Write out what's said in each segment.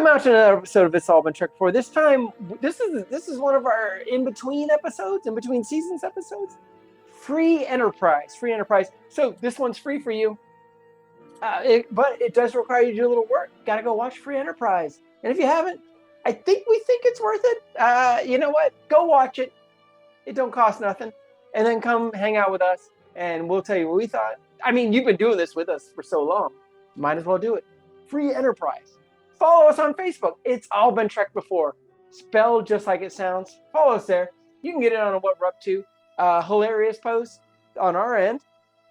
Welcome out to another episode of It's All Been Tricked For. This time, this is one of our in-between episodes, in-between seasons episodes. Free Enterprise. So this one's free for you, but it does require you to do a little work. Got to go watch Free Enterprise. And if you haven't, we think it's worth it. You know what? Go watch it. It don't cost nothing. And then come hang out with us, and we'll tell you what we thought. I mean, you've been doing this with us for so long. Might as well do it. Free Enterprise. Follow us on Facebook. It's all been trekked before. Spelled just like it sounds. Follow us there. You can get in on what we're up to. Hilarious posts on our end.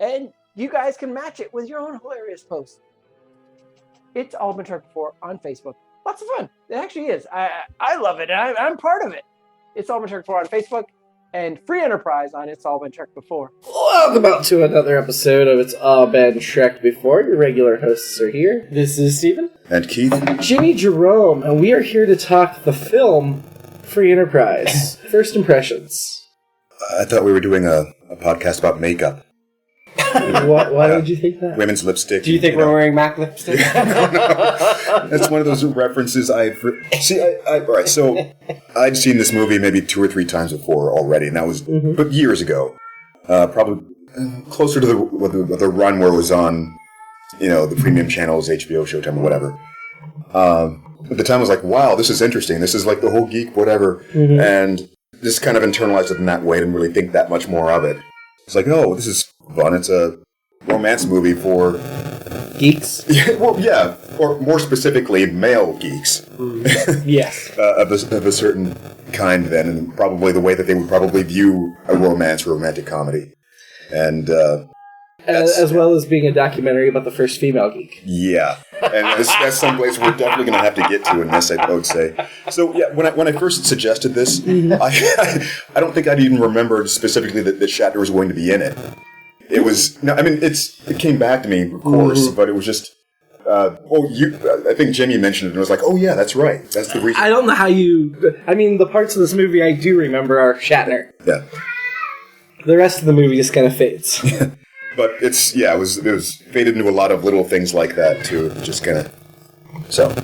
And you guys can match it with your own hilarious posts. It's all been trekked before on Facebook. Lots of fun. It actually is. I love it. I'm part of it. It's all been trekked before on Facebook. And Free Enterprise on It's All Been Trekked Before. Welcome out to another episode of It's All Been Trekked Before. Your regular hosts are here. This is Steven. And Keith. Jimmy Jerome, and we are here to talk the film Free Enterprise. First impressions. I thought we were doing a podcast about makeup. Why did you think that? Women's lipstick. Do you think we're wearing MAC lipstick? No. That's one of those references all right, so I'd seen this movie maybe 2 or 3 times before already, and that was but years ago. Probably closer to the run where it was on, the premium channels, HBO, Showtime, or whatever. At the time, I was like, wow, this is interesting. This is like the whole geek whatever. And just kind of internalized it in that way. I didn't really think that much more of it. It's like, oh, this is fun. It's a romance movie for geeks. Yeah, or more specifically, male geeks. Yes, of a certain kind. Then, and probably the way that they would probably view a romance or romantic comedy, and as well as being a documentary about the first female geek. Yeah, and that's someplace we're definitely going to have to get to in this, I would say. So yeah, when I first suggested this, I don't think I'd even remembered specifically that Shatner was going to be in it. It was it came back to me, of course, but it was just. I think Jimmy mentioned it and was like, oh yeah, that's right. That's the reason. I don't know how the parts of this movie I do remember are Shatner. Yeah. The rest of the movie just kind of fades. But it was faded into a lot of little things like that too. Just kind of. So.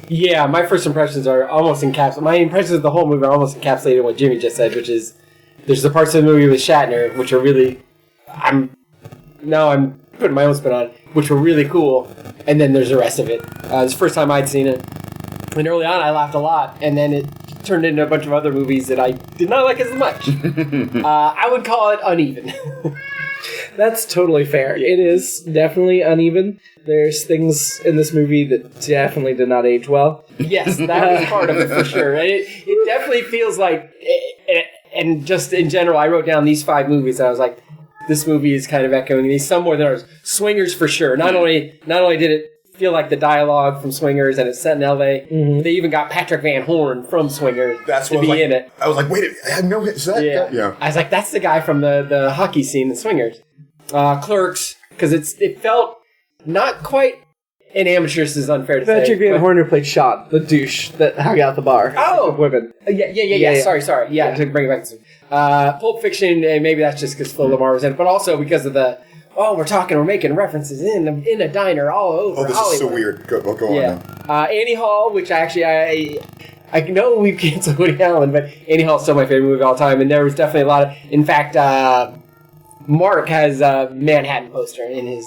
Yeah, my first impressions are almost encapsulated. My impressions of the whole movie are almost encapsulated in what Jimmy just said, which is there's the parts of the movie with Shatner which are really. I'm putting my own spin on it, which were really cool, and then there's the rest of it. It's the first time I'd seen it, and early on I laughed a lot, and then it turned into a bunch of other movies that I did not like as much. I would call it uneven. That's totally fair. It is definitely uneven. There's things in this movie that definitely did not age well. Yes, that was part of it for sure. It definitely feels like, and just in general, I wrote down these 5 movies, and I was like, this movie is kind of echoing these, some more than others. Swingers for sure. Not only did it feel like the dialogue from Swingers and it's set in L.A., they even got Patrick Van Horn from Swingers to be in it. I was like, wait, I know is that? Yeah. I was like, that's the guy from the hockey scene in Swingers. Clerks, because it felt not quite an amateurist is unfair to say. Patrick Van Horn played Sean, the douche that hung out at the bar. Oh! Women. Yeah. Sorry. Yeah, to bring it back to Pulp Fiction, and maybe that's just because Phil Lamar was in it, but also because of we're making references in a diner all over this Hollywood. Is so weird. Go on now. Annie Hall, which I know we've canceled Woody Allen, but Annie Hall is still my favorite movie of all time, and there was definitely a lot of, in fact, Mark has a Manhattan poster in his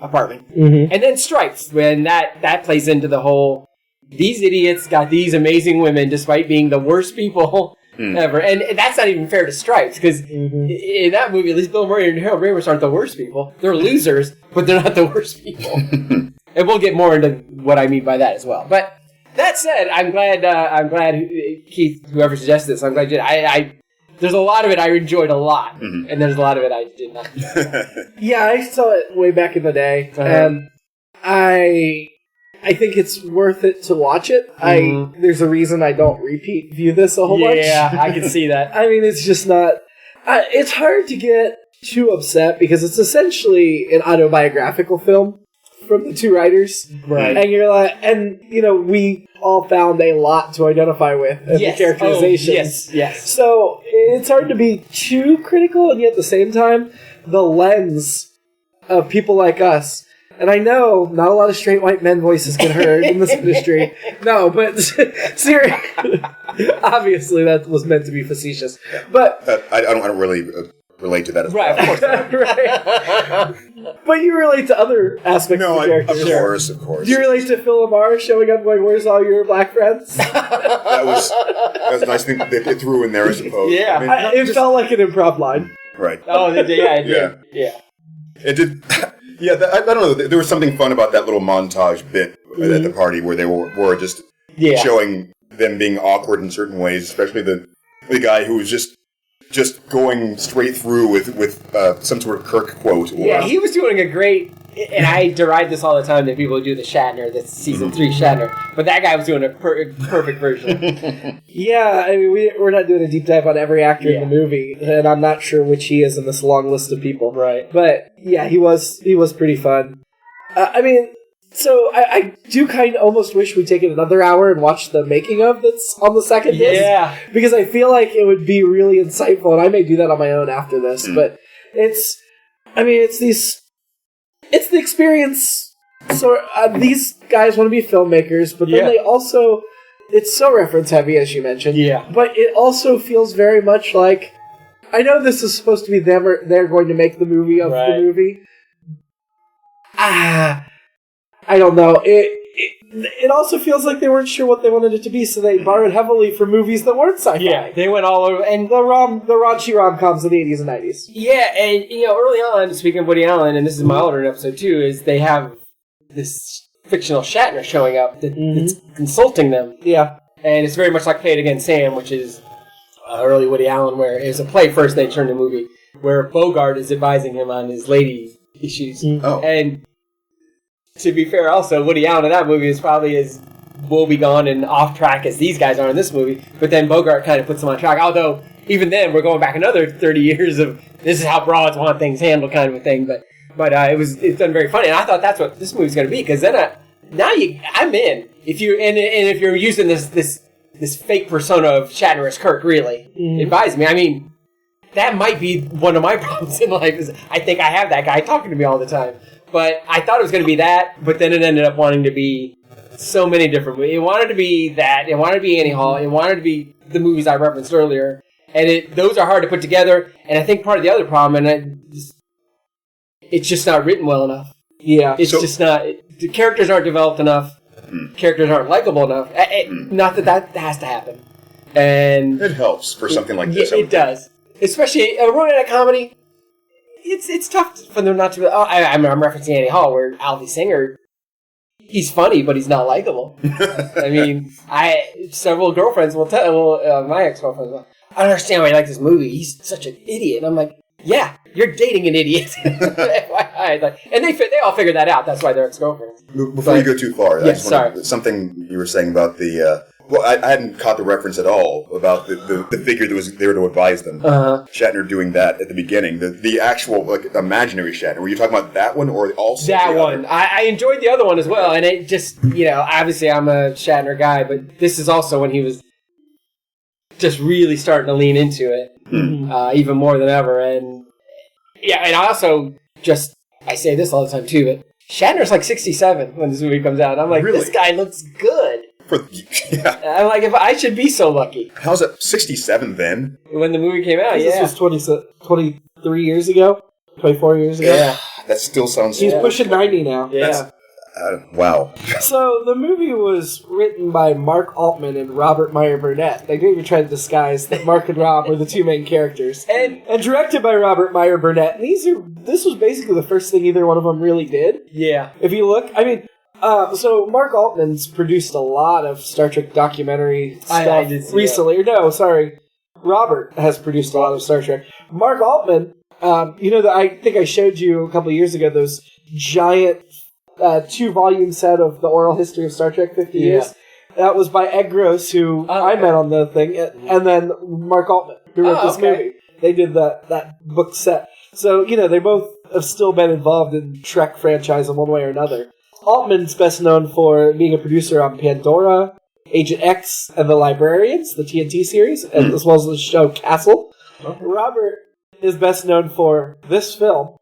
apartment. And then Stripes, when that plays into the whole, these idiots got these amazing women despite being the worst people ever. And that's not even fair to Stripes, because in that movie, at least Bill Murray and Harold Ramis aren't the worst people. They're losers, but they're not the worst people. And we'll get more into what I mean by that as well. But that said, I'm glad Keith, whoever suggested this, I'm glad you did. There's a lot of it I enjoyed a lot, and there's a lot of it I did not. Yeah, I saw it way back in the day, and I think it's worth it to watch it. There's a reason I don't repeat view this a whole bunch. Yeah, I can see that. I mean, it's just not. It's hard to get too upset because it's essentially an autobiographical film from the 2 writers, right? And you're like, we all found a lot to identify with in the characterizations. Yes. So it's hard to be too critical, and yet at the same time, the lens of people like us And I know not a lot of straight white men voices get heard in this industry. No, but seriously, obviously that was meant to be facetious. But I don't really relate to that as well. Right, of course. right. But you relate to other aspects of the characters. Of course. Do you relate to Phil Lamar showing up going, "Where's all your black friends?" That was a nice thing that they threw in there, I suppose. Yeah. I mean, It felt like an improv line. right. Oh, it did. Yeah. It did. Yeah, I don't know. There was something fun about that little montage bit at the party where they were just showing them being awkward in certain ways, especially the guy who was just going straight through with some sort of Kirk quote. Yeah, he was doing a great... And I deride this all the time that people do the Shatner, that's season 3 Shatner. But that guy was doing a perfect version. Yeah, I mean, we're not doing a deep dive on every actor in the movie, and I'm not sure which he is in this long list of people. Right. But yeah, he was pretty fun. I mean, so I do kind of almost wish we'd taken another hour and watched the making of that's on the second disc. Yeah. Because I feel like it would be really insightful, and I may do that on my own after this. But it's the experience. So these guys want to be filmmakers, but then they also, it's so reference heavy, as you mentioned. Yeah. But it also feels very much like, I know this is supposed to be them, or they're going to make the movie of the movie. I don't know. It also feels like they weren't sure what they wanted it to be, so they borrowed heavily from movies that weren't sci-fi. Yeah, they went all over. And the raunchy rom-coms of the 80s and 90s. yeah, and early on, speaking of Woody Allen, and this is my alternate episode too, is they have this fictional Shatner showing up that's consulting them. Yeah. And it's very much like Play It Again, Sam, which is early Woody Allen, where it was a play first, they turned a movie, where Bogart is advising him on his lady issues. Oh. And to be fair, also, Woody Allen in that movie is probably as woebegone and off track as these guys are in this movie, but then Bogart kind of puts them on track, although even then we're going back another 30 years of this is how broads want things handled kind of a thing, but it's done very funny, and I thought that's what this movie's going to be, because then I'm in. If you're using this fake persona of Shatner as Kirk, really, advise me. I mean, that might be one of my problems in life, is I think I have that guy talking to me all the time. But I thought it was going to be that, but then it ended up wanting to be so many different movies. It wanted to be that, it wanted to be Annie Hall, it wanted to be the movies I referenced earlier, and those are hard to put together, and I think part of the other problem, and it's just not written well enough. Yeah. It's just not, the characters aren't developed enough, characters aren't likable enough, not that has to happen. And it helps for something like this. It does. Especially a romantic comedy. It's tough for them not to be... I'm referencing Annie Hall, where Alfie Singer, he's funny, but he's not likable. I mean, several girlfriends will tell... my ex-girlfriends will, I don't understand why you like this movie. He's such an idiot. And I'm like, yeah, you're dating an idiot. And they all figured that out. That's why they're ex-girlfriends. Before you go too far, sorry. Something you were saying about the... well, I hadn't caught the reference at all about the figure that was there to advise them. Shatner doing that at the beginning. The actual imaginary Shatner. Were you talking about that one or also that one? I enjoyed the other one as well, and it just obviously I'm a Shatner guy, but this is also when he was just really starting to lean into it even more than ever. And and I also I say this all the time too, but Shatner's like 67 when this movie comes out. I'm like, really? This guy looks good. I'm like, if I should be so lucky. How's it 67 then? When the movie came out, This was 23 years ago? 24 years ago? Yeah. That still sounds... He's pushing 90 now. Yeah. Wow. So, the movie was written by Mark Altman and Robert Meyer Burnett. They didn't even try to disguise that Mark and Rob were the two main characters. And directed by Robert Meyer Burnett. And this was basically the first thing either one of them really did. Yeah. If you look, I mean... so Mark Altman's produced a lot of Star Trek documentary stuff recently. No, sorry. Robert has produced a lot of Star Trek. Mark Altman, I think I showed you a couple of years ago those giant 2-volume set of the oral history of Star Trek 50 years. That was by Ed Gross, who I met on the thing, and then Mark Altman, who wrote this movie. They did that book set. So, they both have still been involved in Trek franchise in one way or another. Altman's best known for being a producer on Pandora, Agent X, and The Librarians, the TNT series, as well as the show Castle. Robert is best known for this film,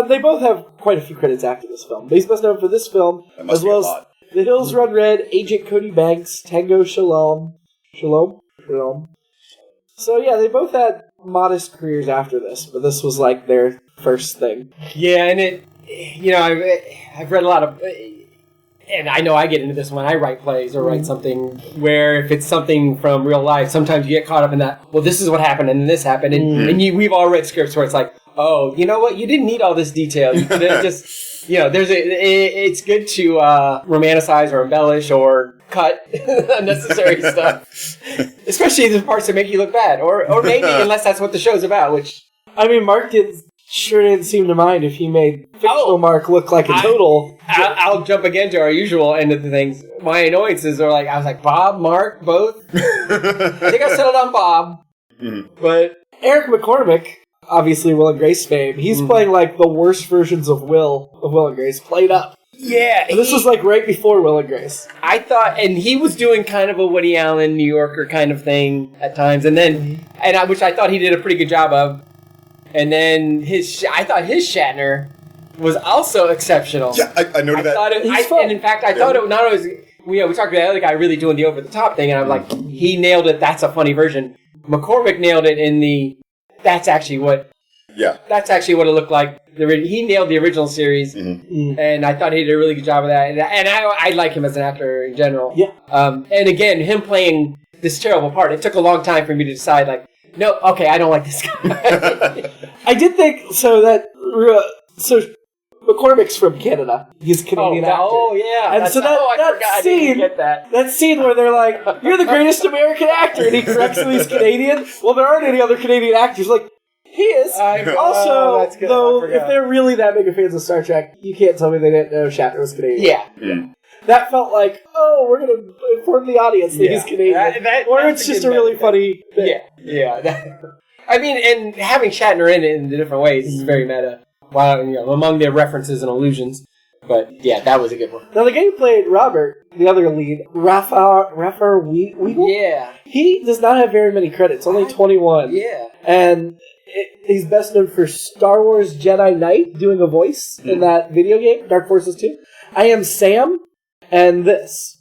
They both have quite a few credits after this film. But he's best known for this film, as well as The Hills Run Red, Agent Cody Banks, Tango Shalom. Shalom? So yeah, they both had modest careers after this, but this was like their first thing. Yeah, and I've read a lot of, and I know I get into this when I write plays or write something where if it's something from real life, sometimes you get caught up in that. Well, this is what happened, and this happened, and we've all read scripts where it's like, oh, you know what? You didn't need all this detail. You could have just. It's good to romanticize or embellish or cut unnecessary stuff, especially the parts that make you look bad, or maybe unless that's what the show's about. Which I mean, Mark didn't seem to mind if he made fictional Mark look like a total. I'll jump again to our usual end of the things. My annoyances are like I was like Bob, Mark, both. I think I settled on Bob, but Eric McCormick. Obviously, Will and Grace fame. He's playing like the worst versions of Will and Grace played up. Yeah, this was like right before Will and Grace. I thought, and he was doing kind of a Woody Allen, New Yorker kind of thing at times, and then, which I thought he did a pretty good job of. And then I thought his Shatner was also exceptional. Yeah, I noted that. And in fact, I thought it not only we talked about the other guy really doing the over the top thing, and I'm like, he nailed it. That's a funny version. McCormick nailed it in the. That's actually what it looked like. He nailed the original series, and I thought he did a really good job of that. And I like him as an actor in general. Yeah. And again, him playing this terrible part, it took a long time for me to decide, like, no, okay, I don't like this guy. I did think, so McCormick's from Canada. He's a Canadian actor. Oh, yeah. And so that scene where they're like, you're the greatest American actor, and he corrects him, he's Canadian. Well, there aren't any other Canadian actors. Like, he is. Also, though, if they're really that big of fans of Star Trek, you can't tell me they didn't know Shatner was Canadian. Yeah. That felt like, we're going to inform the audience that he's Canadian. Or it's just a really funny thing. Yeah. I mean, and having Shatner in it in different ways is very meta. Well, among their references and allusions. But, yeah, that was a good one. Now, the guy who played Robert, the other lead, Rafa Weigel? Yeah. He does not have very many credits, only 21. Yeah. And he's best known for Star Wars Jedi Knight, doing a voice in that video game, Dark Forces 2. I Am Sam, and this.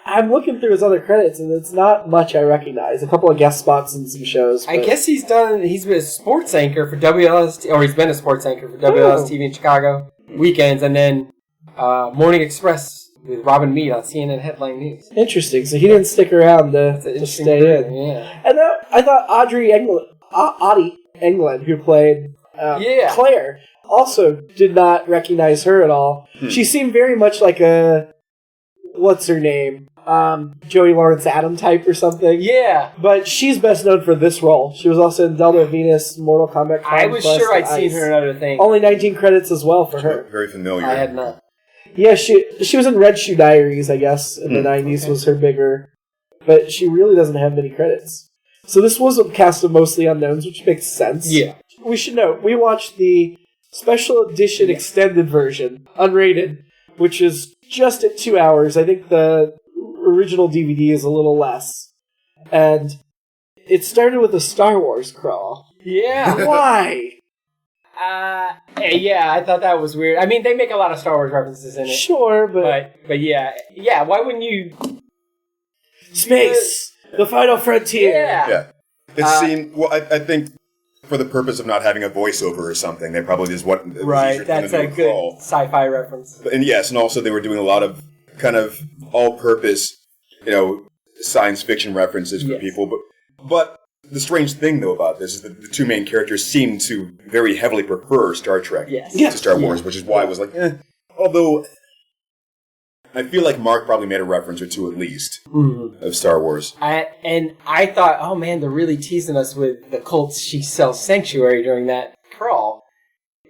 I'm looking through his other credits, and it's not much I recognize. A couple of guest spots in some shows. I guess he's been a sports anchor for WLS, or he's been a sports anchor for WLS TV in Chicago weekends, and then Morning Express with Robin Meade on CNN Headline News. Interesting. So he didn't stick around to stay in. Yeah. And I thought Audie England, who played Claire, also did not recognize her at all. She seemed very much like a what's her name? Joey Lawrence Adam type or something. Yeah. But she's best known for this role. She was also in Delta Venus, Mortal Kombat. I was sure I'd seen her in other things. Only 19 credits as well for her. Very familiar. I had not. Yeah, she was in Red Shoe Diaries, I guess, in the 90s was her bigger. But she really doesn't have many credits. So this was a cast of mostly unknowns, which makes sense. Yeah. We should note, we watched the special edition extended version, unrated, which is just at 2 hours. I think the original DVD is a little less. And it started with a Star Wars crawl. Yeah. Why? Yeah, I thought that was weird. I mean, they make a lot of Star Wars references in it. Sure, but yeah. Yeah, why wouldn't you... Space! The final frontier! Yeah. It seemed... Well, I think for the purpose of not having a voiceover or something, they probably just want... Right, that's a good sci-fi reference. And yes, and also they were doing a lot of kind of all-purpose, science fiction references for people. But the strange thing, though, about this is that the two main characters seem to very heavily prefer Star Trek to Star Wars, which is why I was like, Although, I feel like Mark probably made a reference or two at least of Star Wars. I thought, oh man, they're really teasing us with the cults she sells Sanctuary during that crawl.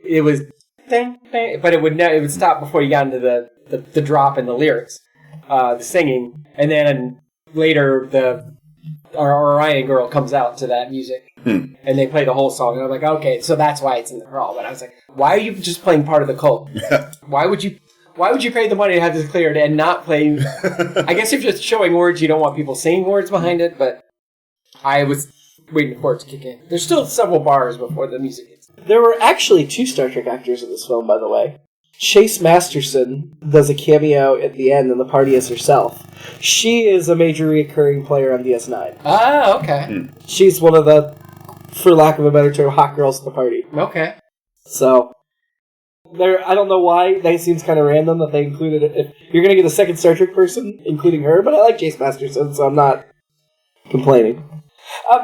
It was, but it would stop before you got into the drop in the lyrics, the singing, and then later our Orion girl comes out to that music, and they play the whole song, and I'm like, okay, so that's why it's in the crawl. But I was like, why are you just playing part of the cult? Why would you pay the money to have this cleared and not play? I guess if you're just showing words, you don't want people saying words behind it, but I was waiting for it to kick in. There's still several bars before the music hits. There were actually 2 Star Trek actors in this film, by the way. Chase Masterson does a cameo at the end, and the party as herself. She is a major recurring player on DS9. Ah, okay. She's one of the, for lack of a better term, hot girls at the party. Okay. So, I don't know why. That seems kind of random that they included it. If you're going to get a second Star Trek person, including her, but I like Chase Masterson, so I'm not complaining.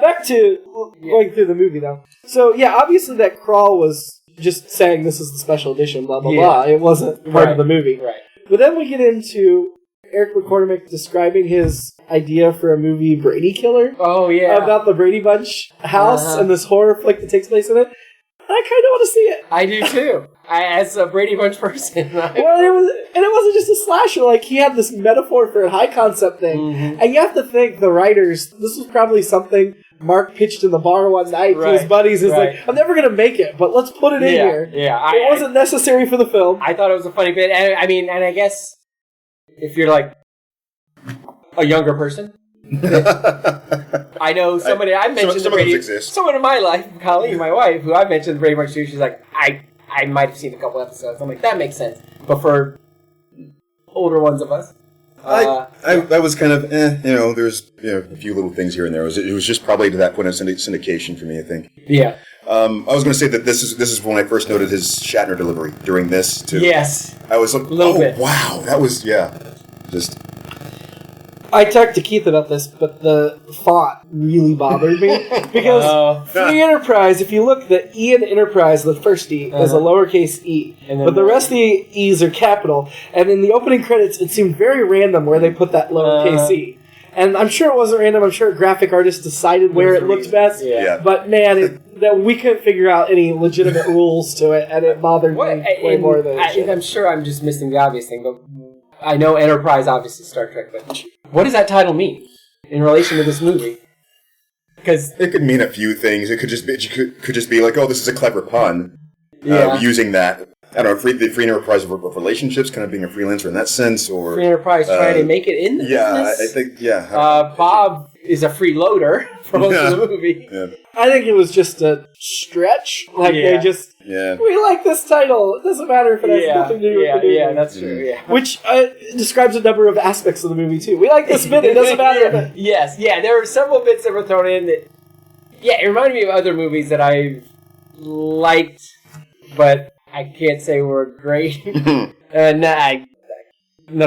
Back to going through the movie, though. So, yeah, obviously that crawl was just saying this is the special edition, blah, blah, blah. It wasn't part of the movie. Right. But then we get into Eric McCormick describing his idea for a movie, Brady Killer. Oh, yeah. About the Brady Bunch house and this horror flick that takes place in it. I kind of want to see it. I do too. As a Brady Bunch person. Well, it wasn't just a slasher. Like, he had this metaphor for a high concept thing. And you have to think, the writers, this was probably something Mark pitched in the bar one night to his buddies. He's like, I'm never going to make it, but let's put it in here. Yeah. It wasn't necessary for the film. I thought it was a funny bit. And I guess if you're like a younger person, I know somebody, I mentioned some the Brady, exist. someone in my life, Colleen, my wife, who I mentioned the Brady Bunch too, she's like, I might have seen a couple episodes. I'm like, that makes sense. But for older ones of us, I was kind of, there's a few little things here and there. It was just probably to that point of syndication for me, I think. Yeah. I was going to say that this is when I first noted his Shatner delivery during this, too. Yes. I was like, bit. Wow, that was, just... I talked to Keith about this, but the font really bothered me. Because Free Enterprise, if you look, the E in Enterprise, the first E, is a lowercase e. But the rest of the E's are capital. And in the opening credits, it seemed very random where they put that lowercase e. And I'm sure it wasn't random. I'm sure a graphic artist decided where it looked best. Yeah. But, man, that we couldn't figure out any legitimate rules to it, and it bothered me way more than it should. I'm sure I'm just missing the obvious thing, but I know Enterprise, obviously Star Trek, but what does that title mean in relation to this movie? Because it could mean a few things. It could just be like, oh, this is a clever pun. Using that, I don't know, the free enterprise of relationships, kind of being a freelancer in that sense, or Free Enterprise trying to make it in the business. I think Bob is a freeloader for most of the movie. Yeah. I think it was just a stretch. Like, they just... Yeah. We like this title. It doesn't matter if it has nothing to do with the movie. Yeah, that's true, yeah. Which describes a number of aspects of the movie, too. We like this bit. It doesn't matter. Yes, there were several bits that were thrown in that... Yeah, it reminded me of other movies that I've liked, but I can't say were great. None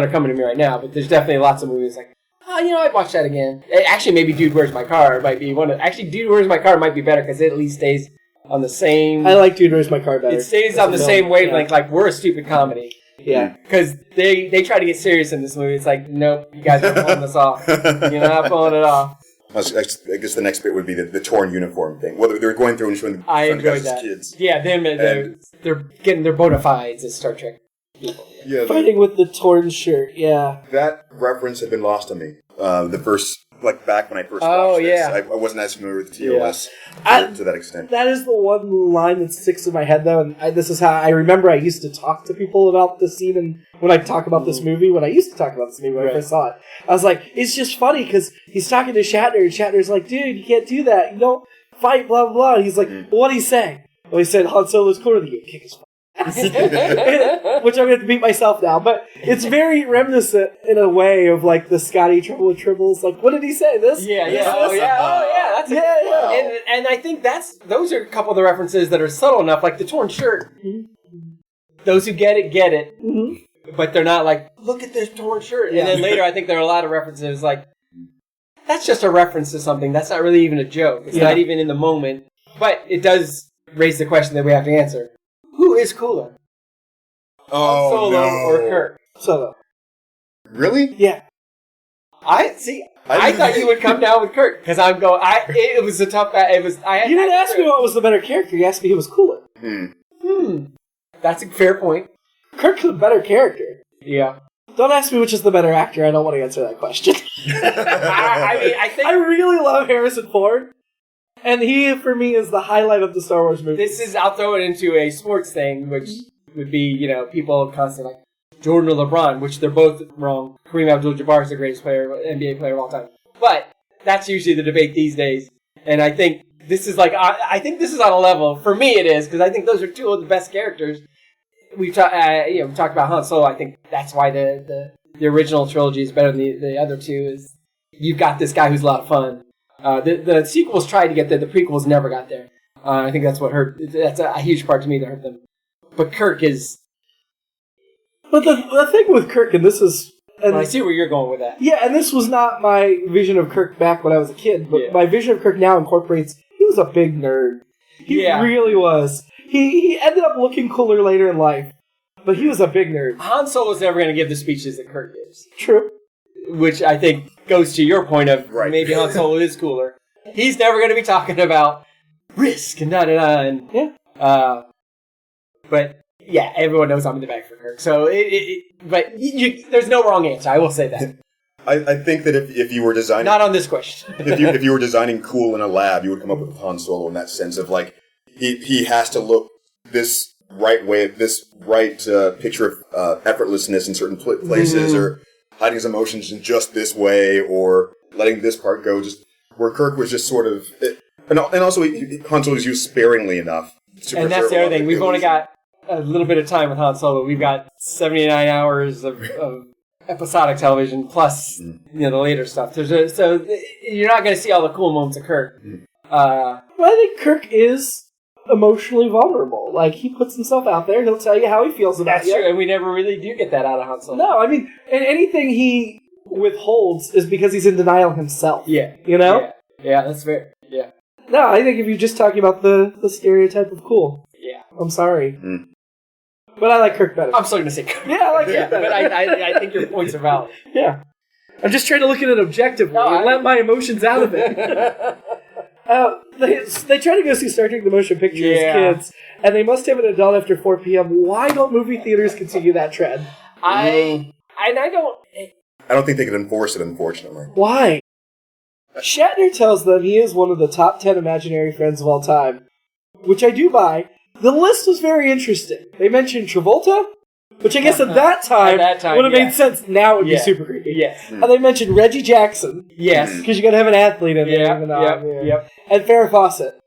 are coming to me right now, but there's definitely lots of movies like, I'd watch that again. Actually, maybe Dude, Where's My Car might be one of... Actually, Dude, Where's My Car might be better because it at least stays on the same... I like Dude, Where's My Car better. It stays on the same wavelength, like we're a stupid comedy. Yeah. Because they try to get serious in this movie. It's like, nope, you guys are pulling this off. You're not pulling it off. I guess the next bit would be the torn uniform thing. Well, they're going through and showing I the guys enjoyed that. as kids. Yeah, they're getting their bona fides as Star Trek people. Yeah, Fighting with the torn shirt, yeah. that reference had been lost on me. The first, back when I first watched this, I wasn't as familiar with the TOS to that extent. That is the one line that sticks in my head, though, and this is how I remember I used to talk to people about this scene, and when I talk about this movie, when I I first saw it, I was like, it's just funny, because he's talking to Shatner, and Shatner's like, dude, you can't do that, you don't fight, blah, blah, blah, and he's like, well, what did he say? Well, he said, Han Solo's cooler than you, kick his which I'm going to have to beat myself now, but it's very reminiscent in a way of the Scotty Trouble with Tribbles. Like, what did he say? This? Yeah. That's and I think those are a couple of the references that are subtle enough, like the torn shirt. Mm-hmm. Those who get it, mm-hmm. but they're not like, look at this torn shirt. Yeah. And then later, I think there are a lot of references like, that's just a reference to something. That's not really even a joke. It's not even in the moment, but it does raise the question that we have to answer. Who is cooler? Solo or Kirk? Solo. Really? Yeah. I thought you would come down with Kirk because I'm going. It was a tough. You didn't ask me what was the better character. You asked me who was cooler. That's a fair point. Kirk's a better character. Yeah. Don't ask me which is the better actor. I don't want to answer that question. I think I really love Harrison Ford. And he, for me, is the highlight of the Star Wars movie. I'll throw it into a sports thing, which would be, people constantly like Jordan or LeBron, which they're both wrong. Kareem Abdul-Jabbar is the greatest NBA player of all time. But that's usually the debate these days. And I think this is like I think this is on a level for me. It is because I think those are two of the best characters. We talked about Han Solo. I think that's why the original trilogy is better than the other two. Is you've got this guy who's a lot of fun. The sequels tried to get there. The prequels never got there. I think that's what hurt. That's a huge part to me that hurt them. But Kirk is. But the thing with Kirk, and this is. And I see where you're going with that. Yeah, and this was not my vision of Kirk back when I was a kid, but my vision of Kirk now incorporates, he was a big nerd. He really was. He ended up looking cooler later in life, but he was a big nerd. Han Solo's never going to give the speeches that Kirk gives. True. Which I think goes to your point of maybe Han Solo is cooler. He's never going to be talking about risk and da-da-da. Yeah. But... yeah, everyone knows I'm in the bag for Kirk. So, there's no wrong answer. I will say that. I think that if you were designing... not on this question. if you were designing cool in a lab, you would come up with Han Solo in that sense of, like, he has to look this right way, this right picture of effortlessness in certain places, or hiding his emotions in just this way, or letting this part go, just where Kirk was just sort of... and also, Han Solo was used sparingly enough to and that's the other thing. We've only got a little bit of time with Han Solo. We've got 79 hours of episodic television plus the later stuff. So you're not going to see all the cool moments of Kirk. Well, I think Kirk is emotionally vulnerable. Like, he puts himself out there. He'll tell you how he feels about you. That's true, and we never really do get that out of Han Solo. No, I mean, and anything he withholds is because he's in denial himself. Yeah. You know? Yeah, that's fair. Yeah. No, I think if you're just talking about the stereotype of cool. Yeah. I'm sorry. But I like Kirk better. I'm still going to say Kirk. Yeah, I like Kirk better. But I think your points are valid. Yeah. I'm just trying to look at it objectively and let my emotions out of it. They try to go see Star Trek The Motion Picture as kids, and they must have an adult after 4 p.m. Why don't movie theaters continue that trend? I don't think they can enforce it, unfortunately. Why? Shatner tells them he is one of the top 10 imaginary friends of all time, which I do buy. The list was very interesting. They mentioned Travolta, which I guess at that time would have made sense. Now it would be super creepy. Yes. And they mentioned Reggie Jackson. Yes. Because you got to have an athlete in there. Yep. And Farrah Fawcett,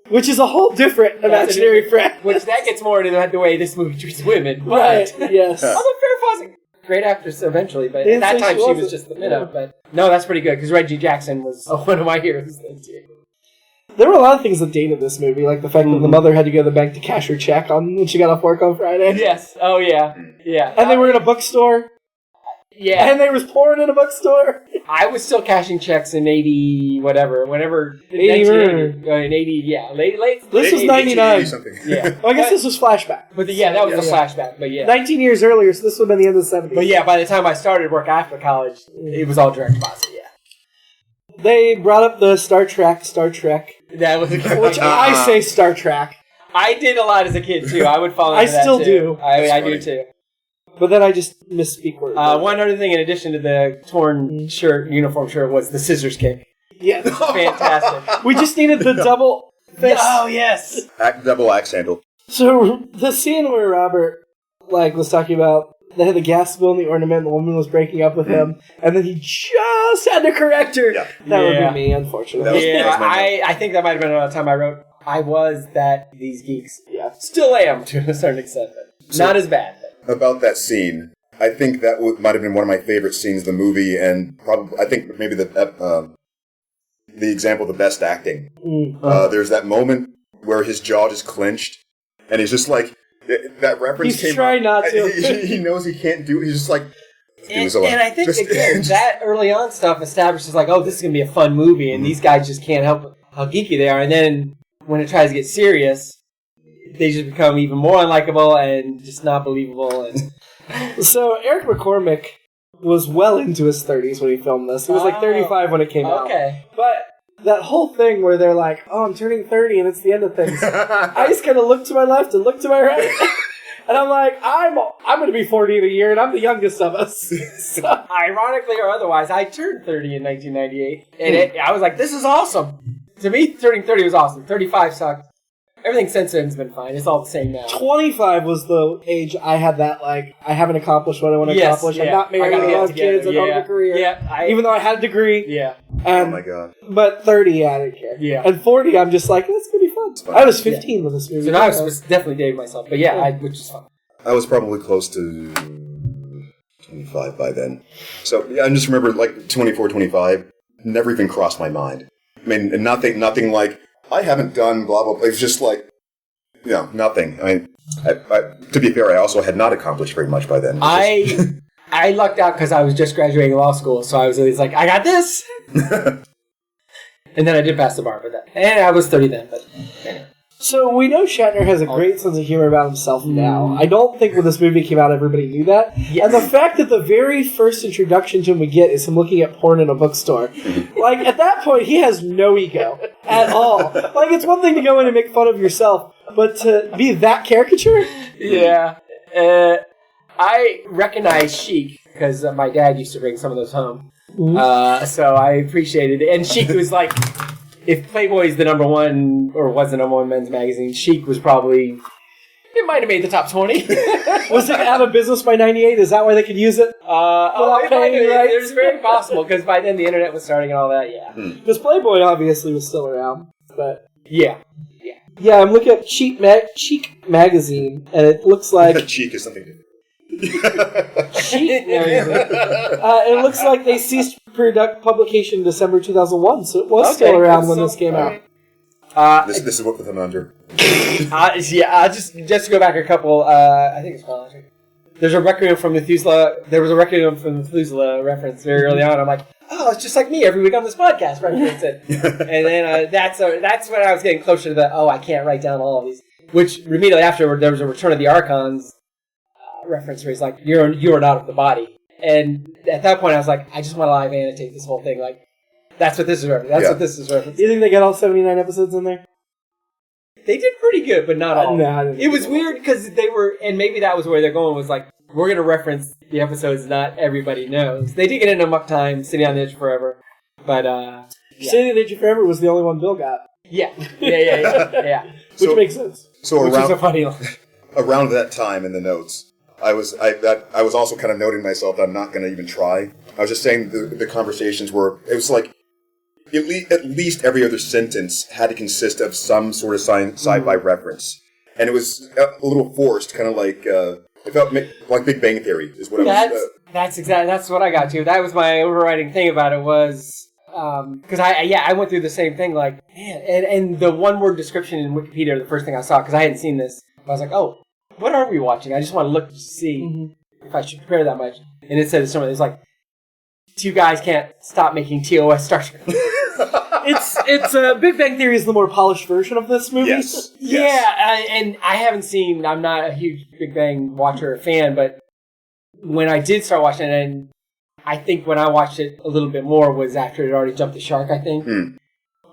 which is a whole different imaginary friend. Which that gets more into the way this movie treats women. But, right, yes. Although Farrah Fawcett, great actress eventually, but at that time she was just the minnow. But no, that's pretty good, because Reggie Jackson was one of my heroes then too. There were a lot of things that dated this movie, like the fact that the mother had to go to the bank to cash her check when she got off work on Friday. Yes. Oh, yeah. Yeah. And they were in a bookstore. Yeah. And they was pouring in a bookstore. I was still cashing checks in 80, whatever. 80. In 80, yeah. Late. This was 99. Yeah. Well, I guess this was flashback. But that was a flashback, but yeah. 19 years earlier, so this would have been the end of the 70s. But yeah, by the time I started work after college, it was all direct deposit, yeah. They brought up the Star Trek. That was which I say Star Trek. I did a lot as a kid too. I would follow. I still do. I do too. But then I just misspeak words. One other thing, in addition to the torn uniform shirt, was the scissors kick. Yeah, fantastic. We just needed the double fist. Oh yes, double axe handle. So the scene where Robert was talking about. They had the gas bill in the ornament, and the woman was breaking up with him, and then he just had to correct her. Yeah. That would be me, unfortunately. I think that might have been another time I wrote, I was these geeks. Yeah. Still am, to a certain extent. Not as bad. About that scene, I think that might have been one of my favorite scenes of the movie, and probably, I think maybe the example of the best acting. There's that moment where his jaw just clenched, and he's just like, that reference He's trying not to. He knows he can't do it. He's just like... And I think, again, that early on stuff establishes, this is going to be a fun movie, and these guys just can't help how geeky they are. And then, when it tries to get serious, they just become even more unlikable and just not believable. And So, Eric McCormick was well into his 30s when he filmed this. He was 35 when it came out. Okay. But... that whole thing where they're like, oh, I'm turning 30 and it's the end of things. I just kind of look to my left and look to my right. And I'm like, I'm going to be 40 in a year and I'm the youngest of us. So. Ironically or otherwise, I turned 30 in 1998. And I was like, this is awesome. To me, turning 30 was awesome. 35 sucked. Everything since then has been fine. It's all the same now. 25 was the age I had that, I haven't accomplished what I want to accomplish. I'm not married, I don't have kids, I don't have a career. Yeah, even though I had a degree. Yeah. Oh my god. But 30, I didn't care. Yeah. And 40, I'm just like, that's pretty fun. I was 15 when this movie So now I was definitely dating myself. But yeah, which is fun. I was probably close to 25 by then. So yeah, I just remember like 24, 25, never even crossed my mind. I mean, and nothing like, I haven't done blah, blah, blah. It was just like, nothing. I mean, to be fair, I also had not accomplished very much by then. I lucked out because I was just graduating law school, so I was always like, I got this! And then I did pass the bar for that. And I was 30 then, but anyway. So we know Shatner has a great sense of humor about himself now. I don't think when this movie came out everybody knew that. Yes. And the fact that the very first introduction to him we get is him looking at porn in a bookstore. Like, at that point, he has no ego at all. Like, it's one thing to go in and make fun of yourself, but to be that caricature? Yeah. I recognize Chic because my dad used to bring some of those home. So I appreciated it. And Chic was like, if Playboy is the number one, or was the number one men's magazine, Chic was probably, it might have made the top 20. Was it out of business by 98? Is that why they could use it? It was very possible, because by then the internet was starting and all that, yeah. Because Playboy obviously was still around, but... Yeah. Yeah, I'm looking at Cheek magazine, and it looks like... Cheek is something different. Cheek magazine. It looks like they ceased publication in December 2001, so it was still around when this came out. This is what put them under. Just to go back a couple, I think it's chronological. There's a Requiem from Methuselah. There was a Requiem from Methuselah reference very early on. I'm like, oh, it's just like me every week on this podcast. Reference it, and then that's when I was getting closer to the I can't write down all of these. Which immediately afterward, there was a Return of the Archons reference where he's like, you are not of the body. And at that point, I was like, I just want to live annotate this whole thing. Like, that's what this is reference. That's what this is reference. Do you think they got all 79 episodes in there? They did pretty good, but not all. No, it was weird because they were, and maybe that was where they're going, was like, we're going to reference the episodes not everybody knows. They did get into Muck Time, City on the Edge of Forever, but, City on the Edge of Forever was the only one Bill got. Yeah. Which makes sense. So which is a funny line. Around that time in the notes, I was also kind of noting myself that I'm not going to even try. I was just saying the conversations were, it was like, at least every other sentence had to consist of some sort of sci-fi reference. And it was a little forced, kind of like, it felt like Big Bang Theory is what I was... That's what I got to. That was my overriding thing about it was, because I went through the same thing, like, man, and the one-word description in Wikipedia, the first thing I saw, because I hadn't seen this, I was like, oh, what are we watching? I just want to look to see if I should prepare that much. And it said something, it's like, two guys can't stop making TOS Star Trek. It's Big Bang Theory is the more polished version of this movie. Yes. Yeah, and I haven't seen, I'm not a huge Big Bang watcher or fan, but when I did start watching it, and I think when I watched it a little bit more was after it had already jumped the shark, I think.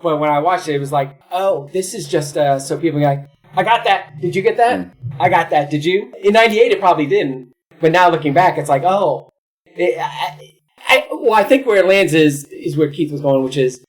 But when I watched it, it was like, oh, this is just so people are like, I got that. Did you get that? I got that. Did you? In 98, it probably didn't. But now looking back, it's like, oh. I think where it lands is where Keith was going, which is,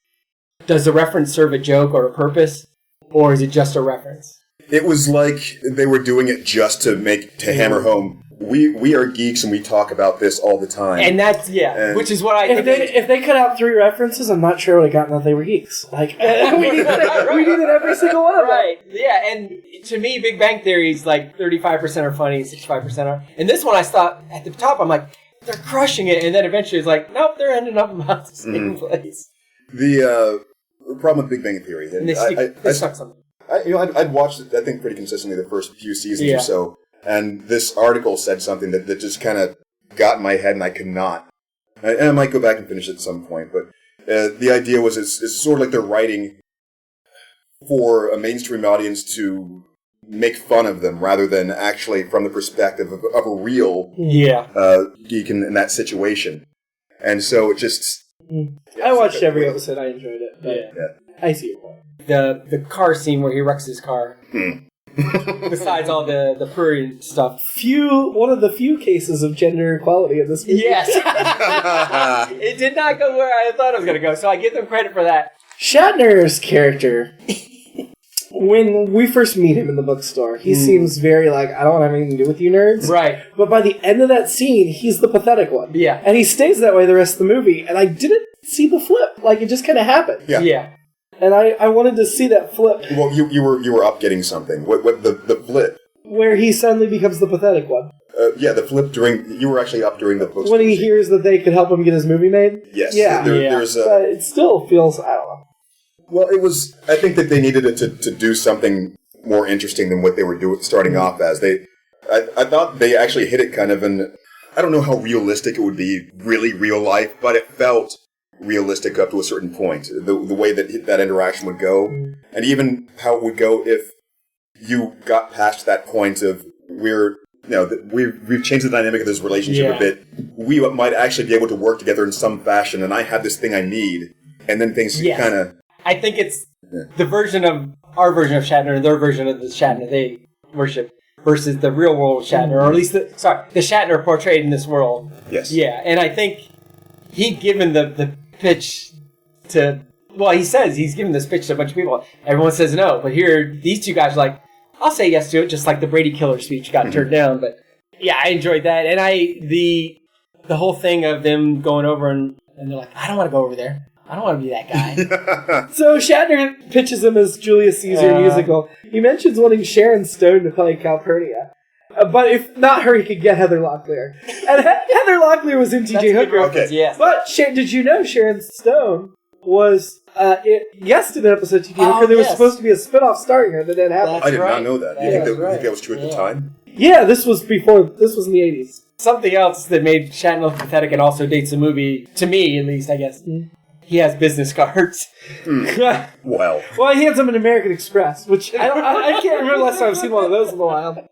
does the reference serve a joke or a purpose? Or is it just a reference? It was like they were doing it just to hammer home, we are geeks and we talk about this all the time. And that's, which is what I... If they cut out 3 references, I'm not sure I would have gotten that they were geeks. Like, we needed every single one of them. Right, yeah, and to me, Big Bang Theory is like 35% are funny, 65% are... And this one I thought, at the top, I'm like, they're crushing it, and then eventually it's like, nope, they're ending up about the same place. The problem with Big Bang Theory... And they suck something. I'd watched it, I think, pretty consistently the first few seasons or so. And this article said something that just kind of got in my head, and I could not. And I might go back and finish it at some point, but the idea was it's sort of like they're writing for a mainstream audience to make fun of them, rather than actually from the perspective of a real geek in that situation. And so it just... I watched every episode, I enjoyed it. But I see your point. The car scene where he wrecks his car. Besides all the furry stuff. One of the few cases of gender equality in this movie. Yes. It did not go where I thought it was going to go, so I give them credit for that. Shatner's character, when we first meet him in the bookstore, he seems very like, I don't want to have anything to do with you nerds. Right. But by the end of that scene, he's the pathetic one. Yeah. And he stays that way the rest of the movie. And I didn't see the flip. Like, it just kind of happened. Yeah. And I wanted to see that flip. Well, you were up getting something. What the flip? Where he suddenly becomes the pathetic one. The flip you were actually up during the book. When he hears that they could help him get his movie made? Yes. Yeah. There's but it still feels, I don't know. Well, I think that they needed it to do something more interesting than what they were starting off as. I thought they actually hit it kind of in, I don't know how realistic it would be, really real life, but it felt realistic up to a certain point. The way that interaction would go, and even how it would go if you got past that point of we've changed the dynamic of this relationship a bit. We might actually be able to work together in some fashion, and I have this thing I need, and then things kind of... I think it's the version of our version of Shatner and their version of the Shatner they worship versus the real world Shatner, or at least the Shatner portrayed in this world. Yes. Yeah, and I think he'd given the pitch to... Well, he says he's given this pitch to a bunch of people. Everyone says no, but here, these two guys are like, I'll say yes to it, just like the Brady Killer speech got turned down. But yeah, I enjoyed that. And the whole thing of them going over and they're like, I don't want to go over there. I don't want to be that guy. So Shatner pitches him as Julius Caesar musical. He mentions wanting Sharon Stone to play Calpurnia. But if not her, he could get Heather Locklear. And Heather Locklear was in T.J. Hooker. Okay. Yes. But did you know Sharon Stone was guest in an episode of T.J. Hooker? There was supposed to be a spin-off starring her that didn't happen. I did not know that. You think that was true at the time? Yeah, this was in the 80s. Something else that made Shatner look pathetic and also dates the movie, to me at least, I guess. He has business cards. Well, he has them in American Express, which I can't remember the last time I've seen one of those in a while.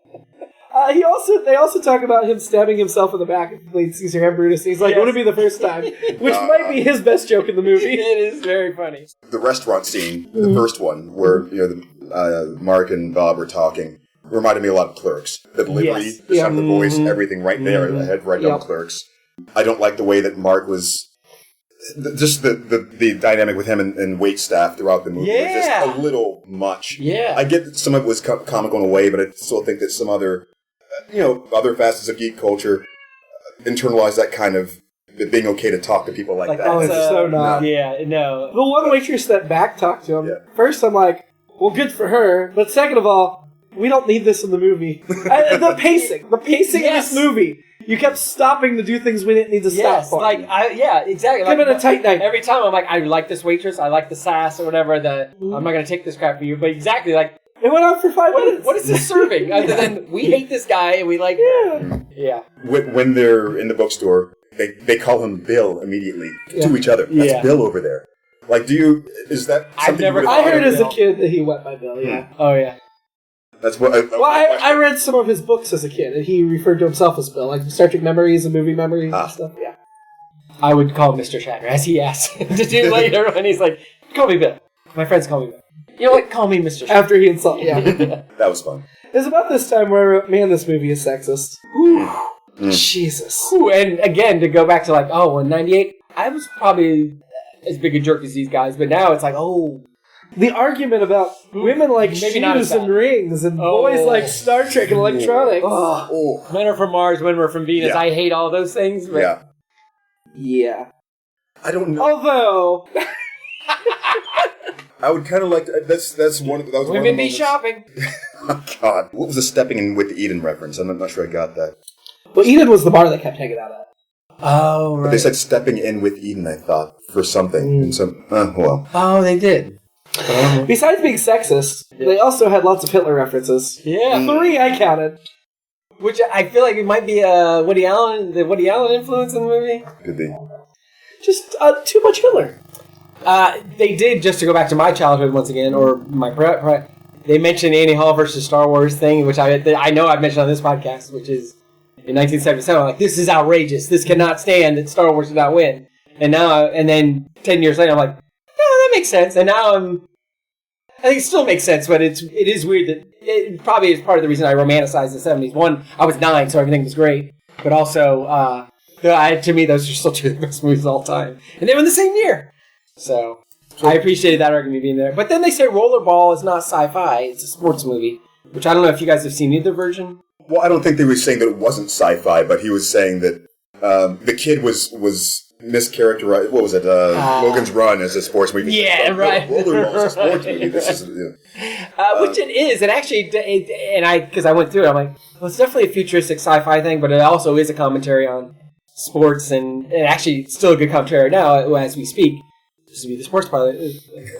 They also talk about him stabbing himself in the back if he played Caesar and Brutus. He's like, wouldn't it be the first time? Which might be his best joke in the movie. It is very funny. The restaurant scene, the first one, where Mark and Bob were talking, reminded me a lot of Clerks. The delivery, the sound of the voice, everything right there. I had right down Clerks. I don't like the way that Mark was... Just the dynamic with him and waitstaff throughout the movie was just a little much. Yeah. I get that some of it was comical in a way, but I still think that some other facets of geek culture internalize that kind of being okay to talk to people like that. Oh, it's so not. Yeah, no. The one waitress that back talked to him, first I'm like, well, good for her. But second of all, we don't need this in the movie. The pacing of this movie. You kept stopping to do things we didn't need to stop for. Exactly. Give it a tight knife. Every time I'm like, I like this waitress, I like the sass or whatever, I'm not going to take this crap for you. But exactly, like... It went on for 5 minutes. What is this serving? Other than, we hate this guy and we like... Yeah. When they're in the bookstore, they call him Bill immediately to each other. That's Bill over there. Like, is that something I heard as a kid that he went by Bill, Oh, yeah. That's what I read some of his books as a kid, and he referred to himself as Bill, like Star Trek Memories and movie memories and stuff. Yeah, I would call him Mr. Shatner, as he asked to do later, and he's like, "Call me Bill." My friends call me Bill. You know what? Call me Mr. Shatner. After he insulted, that was fun. It's about this time where, man, this movie is sexist. Ooh. Jesus. Ooh, and again, to go back to like, in '98, I was probably as big a jerk as these guys, but now it's like, the argument about women like shoes and rings and boys like Star Trek and electronics. Men are from Mars, women are from Venus. I hate all those things. But... Yeah. I don't know. Although... I would kind of like to, that's one of those. Women be shopping. Oh, God. What was the stepping in with the Eden reference? I'm not sure I got that. Well, Eden was the bar they kept hanging out at. Oh, right. But they said stepping in with Eden, I thought, for something. And some, Oh, they did. Besides being sexist, they also had lots of Hitler references. Yeah. 3 I counted. Which I feel like it might be the Woody Allen influence in the movie. Could be. Just too much Hitler. They did, just to go back to my childhood once again, or my they mentioned Annie Hall versus Star Wars thing, which I know I've mentioned on this podcast, which is in 1977. I'm like, this is outrageous. This cannot stand that Star Wars did not win. And then 10 years later, I'm like, that makes sense. And now I think it still makes sense, but it is weird that it probably is part of the reason I romanticized the 70s. One, I was 9, so everything was great. But also, to me, those are still 2 of the best movies of all time. And they were in the same year. So I appreciated that argument being there. But then they say Rollerball is not sci-fi. It's a sports movie, which I don't know if you guys have seen either version. Well, I don't think they were saying that it wasn't sci-fi, but he was saying that the kid was mischaracterized. What was it? Logan's Run as a sports movie. Yeah, right. Rollerball is a sports movie. This is which it is, and actually, because I went through it, I'm like, well, it's definitely a futuristic sci-fi thing, but it also is a commentary on sports, and actually, still a good commentary now as we speak. This will be the sports part of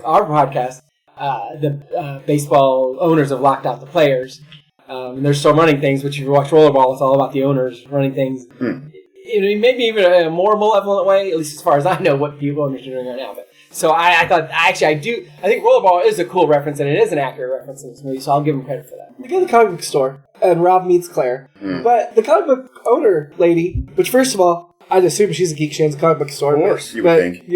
our podcast. The baseball owners have locked out the players. And they're still running things, which if you watch Rollerball, it's all about the owners running things. Maybe even in a more malevolent way, at least as far as I know what the owners are doing right now. But so I thought, I think Rollerball is a cool reference, and it is an accurate reference in this movie, so I'll give him credit for that. We go to the comic book store, and Rob meets Claire. But the comic book owner lady, which first of all, I'd assume she's a geek. She owns a comic book store. Of course, you would think.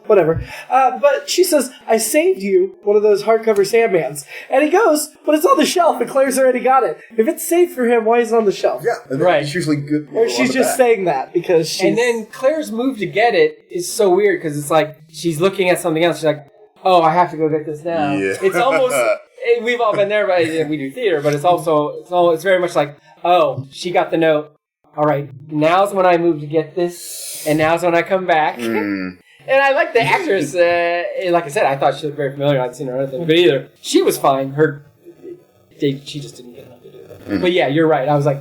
Whatever. But she says, I saved you one of those hardcover Sandmans. And he goes, but it's on the shelf, and Claire's already got it. If it's safe for him, why is it on the shelf? Yeah, right. It's usually good. Or she's just saying that because she's... And then Claire's move to get it is so weird, because it's like, she's looking at something else. She's like, oh, I have to go get this now. Yeah. It's almost... We've all been there, but we do theater, but it's very much like, oh, she got the note. All right, now's when I move to get this, and now's when I come back. And I like the actress. Like I said, I thought she looked very familiar. I'd seen her other things, but either she was fine. She just didn't get enough to do that. But yeah, you're right. I was like,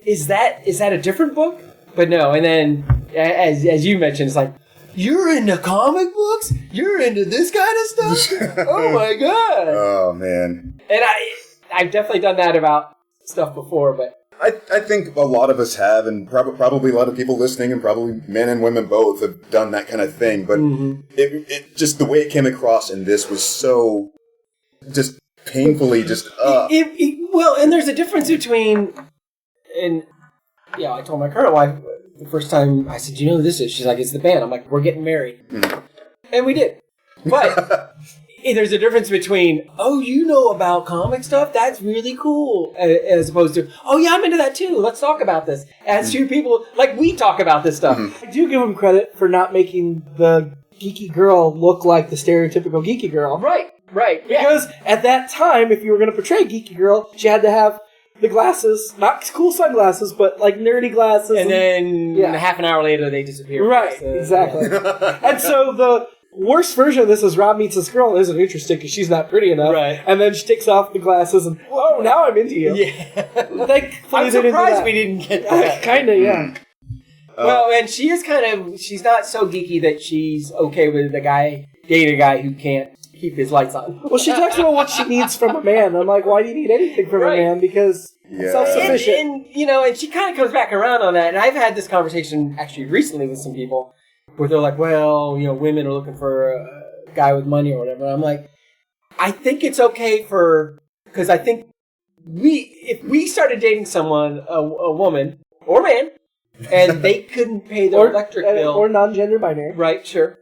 is that a different book? But no. And then, as you mentioned, it's like, you're into comic books? You're into this kind of stuff? Oh my god! Oh man! And I've definitely done that about stuff before, but. I think a lot of us have, and probably a lot of people listening, and probably men and women both have done that kind of thing. But it just the way it came across in this was so just painfully just. Well, and there's a difference between, and yeah, I told my current wife the first time I said, "You know who this is?" She's like, "It's the band." I'm like, "We're getting married," and we did, but. There's a difference between, oh, you know about comic stuff? That's really cool. As opposed to, oh, yeah, I'm into that too. Let's talk about this. As two people, like we talk about this stuff. I do give him credit for not making the geeky girl look like the stereotypical geeky girl. Right. Because at that time, if you were going to portray geeky girl, she had to have the glasses, not cool sunglasses, but like nerdy glasses. And then half an hour later, they disappear. Right, exactly. And so the worst version of this is Rob meets this girl and isn't interested because she's not pretty enough. Right. And then she takes off the glasses and, whoa, now I'm into you. Yeah. I'm surprised we didn't get that. Kind of, yeah. Well, and she is she's not so geeky that she's okay with dating a guy who can't keep his lights on. Well, she talks about what she needs from a man. I'm like, why do you need anything from a man? Because self-sufficient. And she kind of comes back around on that. And I've had this conversation actually recently with some people where they're like, well, women are looking for a guy with money or whatever. And I'm like, I think it's okay because I think if we started dating someone, a woman or man, and they couldn't pay their electric bill. Or non-gender binary. Right, sure.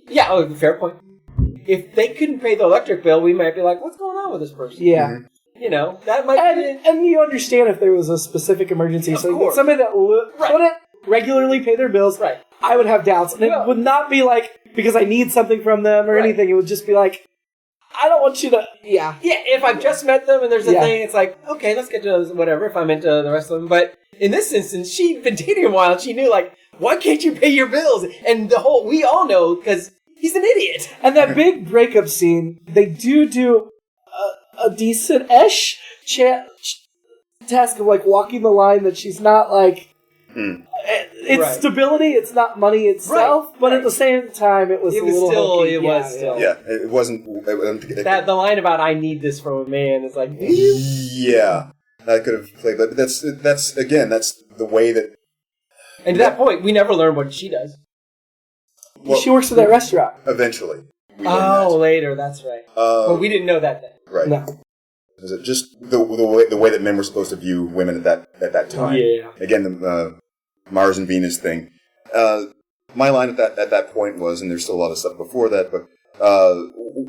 Yeah, fair point. If they couldn't pay the electric bill, we might be like, what's going on with this person? Yeah. That might be... And you understand if there was a specific emergency. Of so course. Somebody that wouldn't regularly pay their bills, right. I would have doubts. And it would not be like, because I need something from them or anything. It would just be like, I don't want you to... Yeah. Yeah, if I've just met them and there's a thing, it's like, okay, let's get to whatever if I'm into the rest of them. But in this instance, she'd been dating him a while and she knew, like, why can't you pay your bills? And we all know, because he's an idiot. And that big breakup scene, they do a decent-ish task of, like, walking the line that she's not, like... It's stability, it's not money itself, but at the same time, it was still. Yeah, it wasn't... the line about, I need this from a man, is like... Yeah, I could have played that, but that's the way that... And to that point, we never learn what she does. Well, she works at that restaurant. Eventually. Later, that's right. But we didn't know that then. Right. No. Is it just the way that men were supposed to view women at that time? Yeah. Again, the Mars and Venus thing. My line at that point was, and there's still a lot of stuff before that, but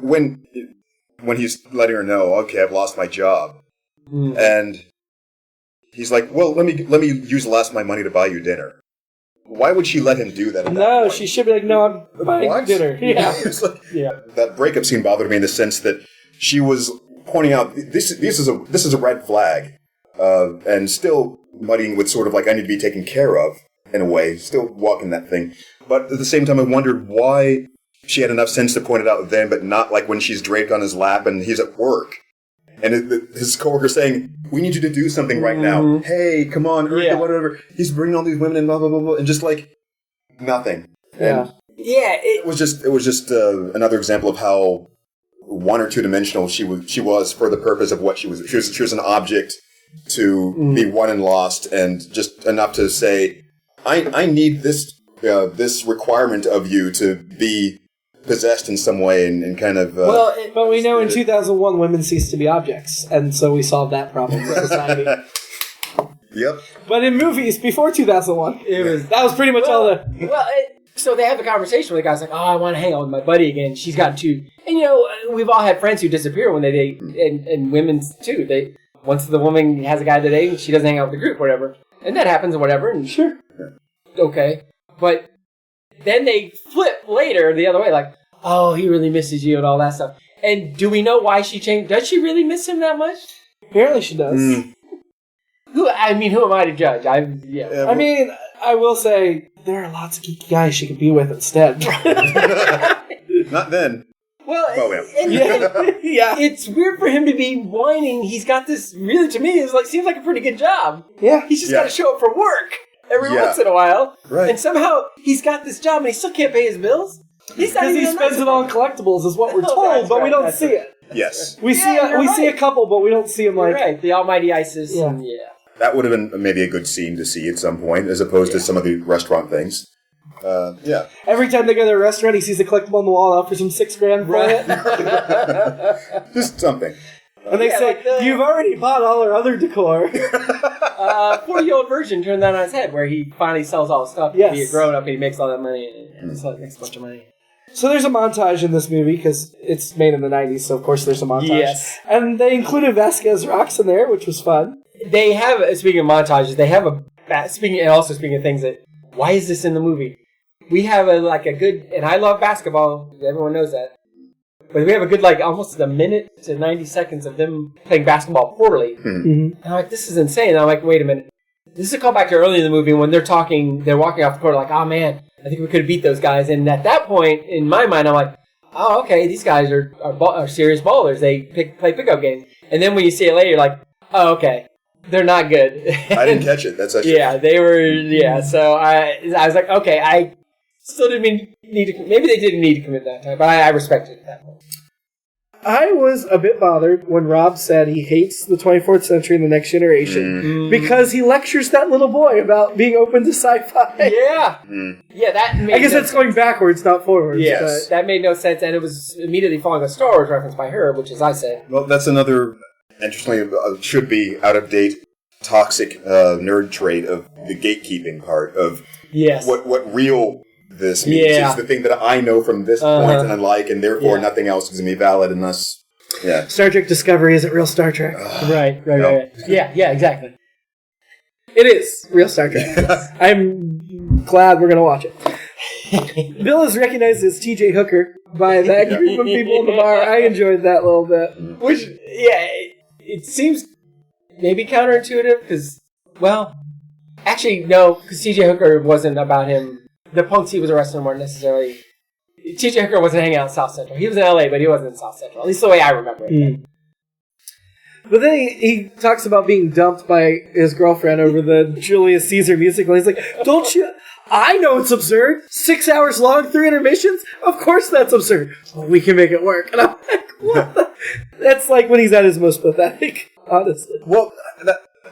when he's letting her know, okay, I've lost my job, and he's like, well, let me use the last of my money to buy you dinner. Why would she let him do that? No, she should be like, no, I'm buying dinner. Yeah. That breakup scene bothered me in the sense that she was pointing out this is a red flag, and still muddying with sort of like I need to be taken care of, in a way, still walking that thing. But at the same time, I wondered why she had enough sense to point it out then, but not like when she's draped on his lap and he's at work. And his coworker saying, "We need you to do something right now. Hey, come on, Erica, whatever." He's bringing all these women and blah blah blah blah, and just like nothing. Yeah, and it was just another example of how one or two dimensional she was for the purpose of what she was. She was an object to be won and lost, and just enough to say, "I need this requirement of you to be possessed in some way," and kind of... but we know in 2001 women ceased to be objects, and so we solved that problem for society. Yep. But in movies before 2001, that was pretty much all the... So they have a conversation where the guy's like, "Oh, I want to hang out with my buddy again. She's got two." And, we've all had friends who disappear when they date, and women, too. Once the woman has a guy to date, she doesn't hang out with the group, whatever. And that happens or whatever, and sure. Okay. But then they flip later the other way, like, "Oh, he really misses you," and all that stuff. And do we know why she changed? Does she really miss him that much? Apparently she does. Who am I to judge? I mean, I will say, there are lots of geeky guys she could be with instead. Not then. Well, it's weird for him to be whining. He's got this, really, to me, seems like a pretty good job. Yeah. He's just got to show up for work every once in a while. Right. And somehow he's got this job and he still can't pay his bills. Because he spends it on collectibles is what we're told, but we don't see it. Yes. We see a couple, but we don't see him like... Right, the almighty ISIS. Yeah. That would have been maybe a good scene to see at some point, as opposed to some of the restaurant things. Every time they go to a restaurant, he sees a collectible on the wall and offers him $6,000 for it. Just something. And they say, "You've already bought all our other decor." 40-year-old version turned that on his head, where he finally sells all his stuff to be a grown-up and he makes all that money and makes a bunch of money. So there's a montage in this movie, because it's made in the 90s, so of course there's a montage. Yes. And they included Vasquez Rocks in there, which was fun. They have, speaking of montages, they have speaking of things that, why is this in the movie? We have a good, and I love basketball, everyone knows that, but we have a good, almost a minute to 90 seconds of them playing basketball poorly. And I'm like, this is insane. And I'm like, wait a minute. This is a callback to early in the movie when they're walking off the court like, "Oh man, I think we could have beat those guys." And at that point, in my mind, I'm like, "Oh, okay, these guys are serious ballers. They play pickup games." And then when you see it later, you're like, "Oh, okay. They're not good." I didn't catch it. That's actually... Yeah, they were... Yeah, so I was like, okay, I still didn't need to... Maybe they didn't need to commit that time, but I respected it that point. I was a bit bothered when Rob said he hates the 24th century and the next generation because he lectures that little boy about being open to sci-fi. Yeah. Yeah, that made I guess that's going backwards, not forwards. Yes. That made no sense, and it was immediately following a Star Wars reference by her, which, as I said... Well, that's another... Interestingly, should be out-of-date, toxic nerd trait of the gatekeeping part of what real this means. It's the thing that I know from this point and I like, and therefore nothing else is going to be valid unless... Yeah. Star Trek Discovery isn't real Star Trek. Right. Yeah, exactly. It is real Star Trek. I'm glad we're going to watch it. Bill is recognized as T.J. Hooker by that group of people in the bar. I enjoyed that a little bit. Which, it seems maybe counterintuitive because, well, actually, no, because T.J. Hooker wasn't about him. The punks he was arresting weren't necessarily... T.J. Hooker wasn't hanging out in South Central. He was in L.A., but he wasn't in South Central. At least the way I remember it. But then he talks about being dumped by his girlfriend over the Julius Caesar musical. He's like, "Don't you... I know it's absurd. 6 hours long, 3 intermissions? Of course that's absurd. Well, we can make it work." And I'm like, what? That's like when he's at his most pathetic, honestly. Well,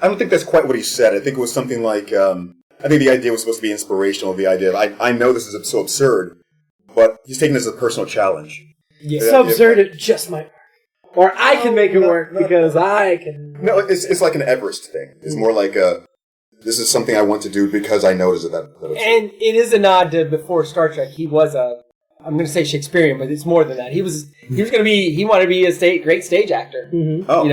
I don't think that's quite what he said. I think it was something like... I think the idea was supposed to be inspirational. The idea of, I know this is so absurd, but he's taking this as a personal challenge. Yeah. So absurd it just might work. Or I can make it work because I can... No, it's like an Everest thing. It's more like this is something I want to do because I noticed that. And it is a nod to before Star Trek. He was I'm going to say Shakespearean, but it's more than that. He wanted to be a great stage actor. Oh.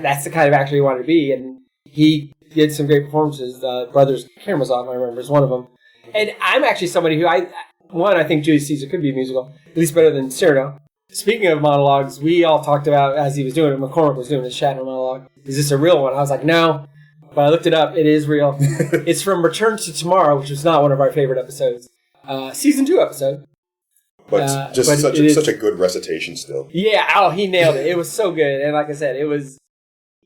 That's the kind of actor he wanted to be, and he did some great performances. Brothers Karamazov, I remember, is one of them. And I'm actually somebody who I think Julius Caesar could be a musical, at least better than Cyrano. Speaking of monologues, we all talked about, as he was doing it, McCormick was doing his Shatner monologue, is this a real one? I was like, no. but I looked it up. It is real. It's from Return to Tomorrow, which was not one of our favorite episodes. Season 2 episode. But such a good recitation still. Yeah, oh, he nailed it. It was so good. And like I said,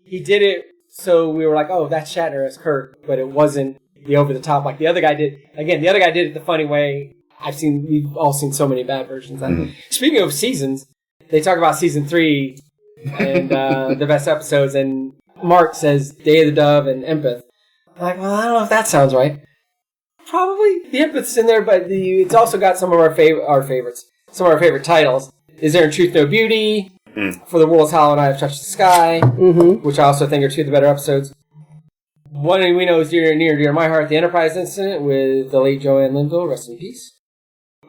he did it so we were like, oh, that's Shatner as Kirk, but it wasn't the over the top like the other guy did. Again, the other guy did it the funny way. We've all seen so many bad versions of it. Speaking of seasons, they talk about season 3 and the best episodes, and Mark says Day of the Dove and Empath. I'm like, well, I don't know if that sounds right. Probably the Empath's in there, but it's also got some of our favorites, some of our favorite titles. Is There in Truth No Beauty? For the World is Hollow and I Have Touched the Sky, which I also think are 2 of the better episodes. One we know is near and dear to my heart, the Enterprise incident with the late Joanne Linville, rest in peace.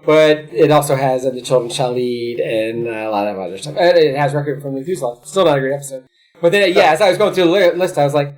But it also has The Children Shall Lead and a lot of other stuff. It has Requiem from the Fuselage. Still not a great episode. But then, as I was going through the list, I was like,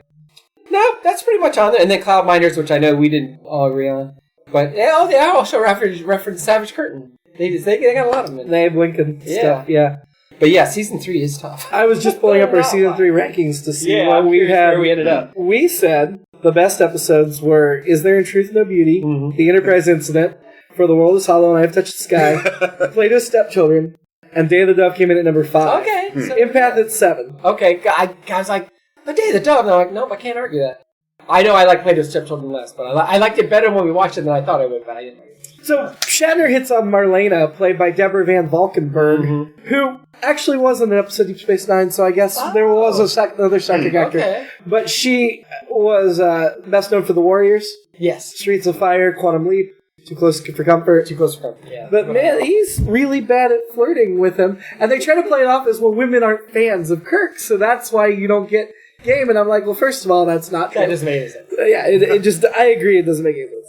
no, that's pretty much on there. And then Cloud Minders, which I know we didn't all agree on. But they also reference Savage Curtain. They got a lot of them. They have Lincoln stuff, yeah. But yeah, season 3 is tough. I was just pulling up our season 3 rankings to see what we had. Where we ended up. We said the best episodes were Is There in Truth No Beauty, The Enterprise Incident, For the World is Hollow and I Have Touched the Sky, Plato's Stepchildren, and Day of the Dove came in at number 5. Okay. So Empath at 7. Okay, I was like, the Day of the Dove, and I'm like, nope, I can't argue that. I know I like Plato's Stepchildren less, but I liked it better when we watched it than I thought I would, but I didn't like it. So, Shatner hits on Marlena, played by Deborah Van Valkenburg, who actually was in an episode of Deep Space Nine, so I guess there was another Star Trek actor. Okay. But she was best known for The Warriors. Yes. Streets of Fire, Quantum Leap, Too Close for Comfort. Too Close for Comfort, yeah. But man, he's really bad at flirting with him. And they try to play it off as, well, women aren't fans of Kirk, so that's why you don't get game. And I'm like, well, first of all, that's not true. That doesn't make any sense. Yeah, it just, I agree, it doesn't make any sense.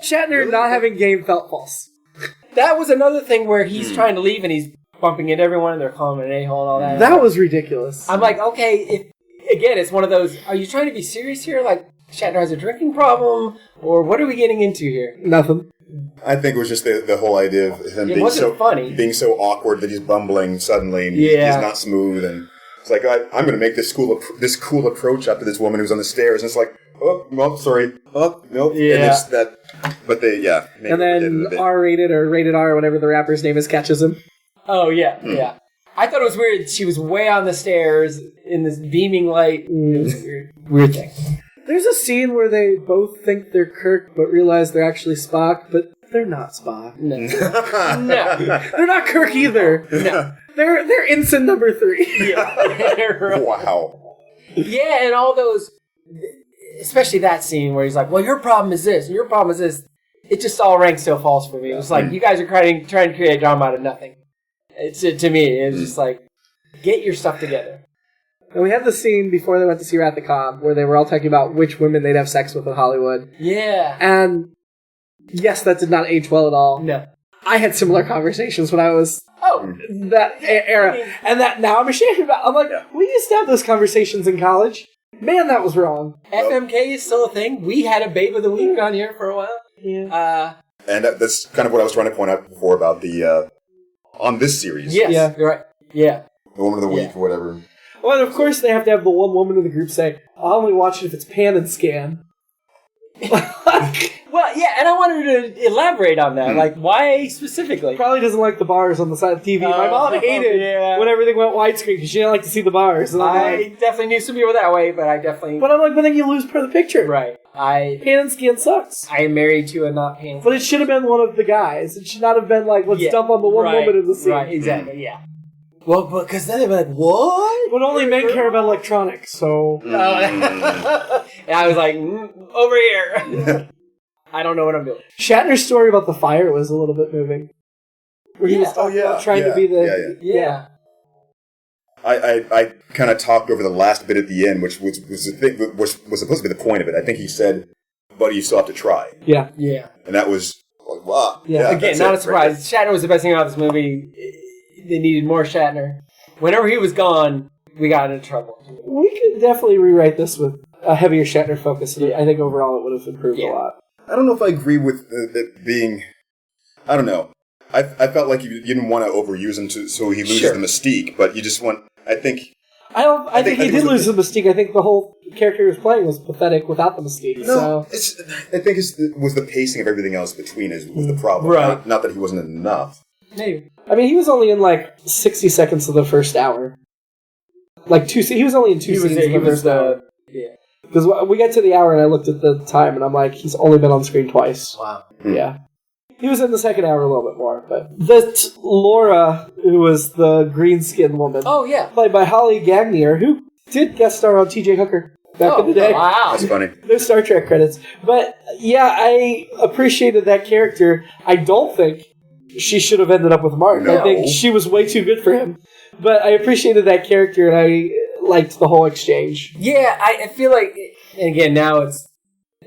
Shatner not having game felt false. That was another thing where he's trying to leave and he's bumping into everyone and they're calling him an a-hole and all that. That was ridiculous. I'm like, okay, again, it's one of those, are you trying to be serious here? Like, Shatner has a drinking problem? Or what are we getting into here? Nothing. I think it was just the whole idea of him being so awkward that he's bumbling suddenly and he's not smooth, and it's like, I'm going to make this cool approach up to this woman who's on the stairs, and it's like, oh, no, sorry. Oh, no. Yeah. And it's that, but they, and then R-rated or rated R, whatever the rapper's name is, catches him. Oh, yeah, yeah. I thought it was weird. She was way on the stairs in this beaming light. It was a weird thing. There's a scene where they both think they're Kirk, but realize they're actually Spock, but they're not Spock. No. No. They're not Kirk either. No. They're ensign number 3. Yeah. Wow. Yeah, and all those, especially that scene where he's like, well, your problem is this, and your problem is this. It just all rang so false for me. It was like, you guys are trying to create drama out of nothing. To me, it was just like, get your stuff together. And we had the scene before they went to see Wrath of Khan where they were all talking about which women they'd have sex with in Hollywood. Yeah. And yes, that did not age well at all. No. I had similar conversations when I was that era. And that now I'm ashamed about. I'm like, we used to have those conversations in college. Man, that was wrong. FMK is still a thing. We had a Babe of the Week on here for a while. Yeah. And that's kind of what I was trying to point out before about the, on this series. Yes, yeah. You're right. Yeah. The Woman of the Week or whatever. Well, and of course they have to have the one woman in the group say, I'll only watch it if it's pan and scan. Well, yeah, and I wanted to elaborate on that. Like, why specifically? Probably doesn't like the bars on the side of the TV. My mom hated when everything went widescreen because she didn't like to see the bars. And I definitely knew some people that way, but I definitely... But I'm like, but then you lose part of the picture. Right. Pan and scan sucks. I am married to a not pan. But it should have been one of the guys. It should not have been like, let's dump on the one woman in the scene. Right, exactly, yeah. Well, because then they'd be like, what? But only men care about electronics, so... And I was like, over here. I don't know what I'm doing. Shatner's story about the fire was a little bit moving. Where he was trying to be the... Yeah. I kind of talked over the last bit at the end, which was the thing, was supposed to be the point of it. I think he said, buddy, you still have to try. Yeah. Yeah. And that was, like, wow. Yeah. Again, not a surprise. Right. Shatner was the best thing about this movie. They needed more Shatner. Whenever he was gone, we got into trouble. We could definitely rewrite this with a heavier Shatner focus. I think overall it would have improved a lot. I don't know if I agree with it being... I don't know. I felt like you didn't want to overuse him so he loses the mystique, but you just want... I think I think he did lose the mystique. I think the whole character he was playing was pathetic without the mystique. No, I think it was the pacing of everything else between was the problem. Right. Not that he wasn't enough. Maybe. I mean, he was only in 60 seconds of the first hour. He was only in two scenes in the first hour. Yeah. Because we got to the hour and I looked at the time and I'm like, he's only been on screen twice. Wow. Yeah. He was in the second hour a little bit more, but Laura, who was the green-skinned woman, played by Holly Gagnier, who did guest star on T.J. Hooker back in the day. Wow, that's funny. No Star Trek credits, but yeah, I appreciated that character. I don't think she should have ended up with Mark. No. I think she was way too good for him, but I appreciated that character and I liked the whole exchange. Yeah, I feel like, and again, now it's,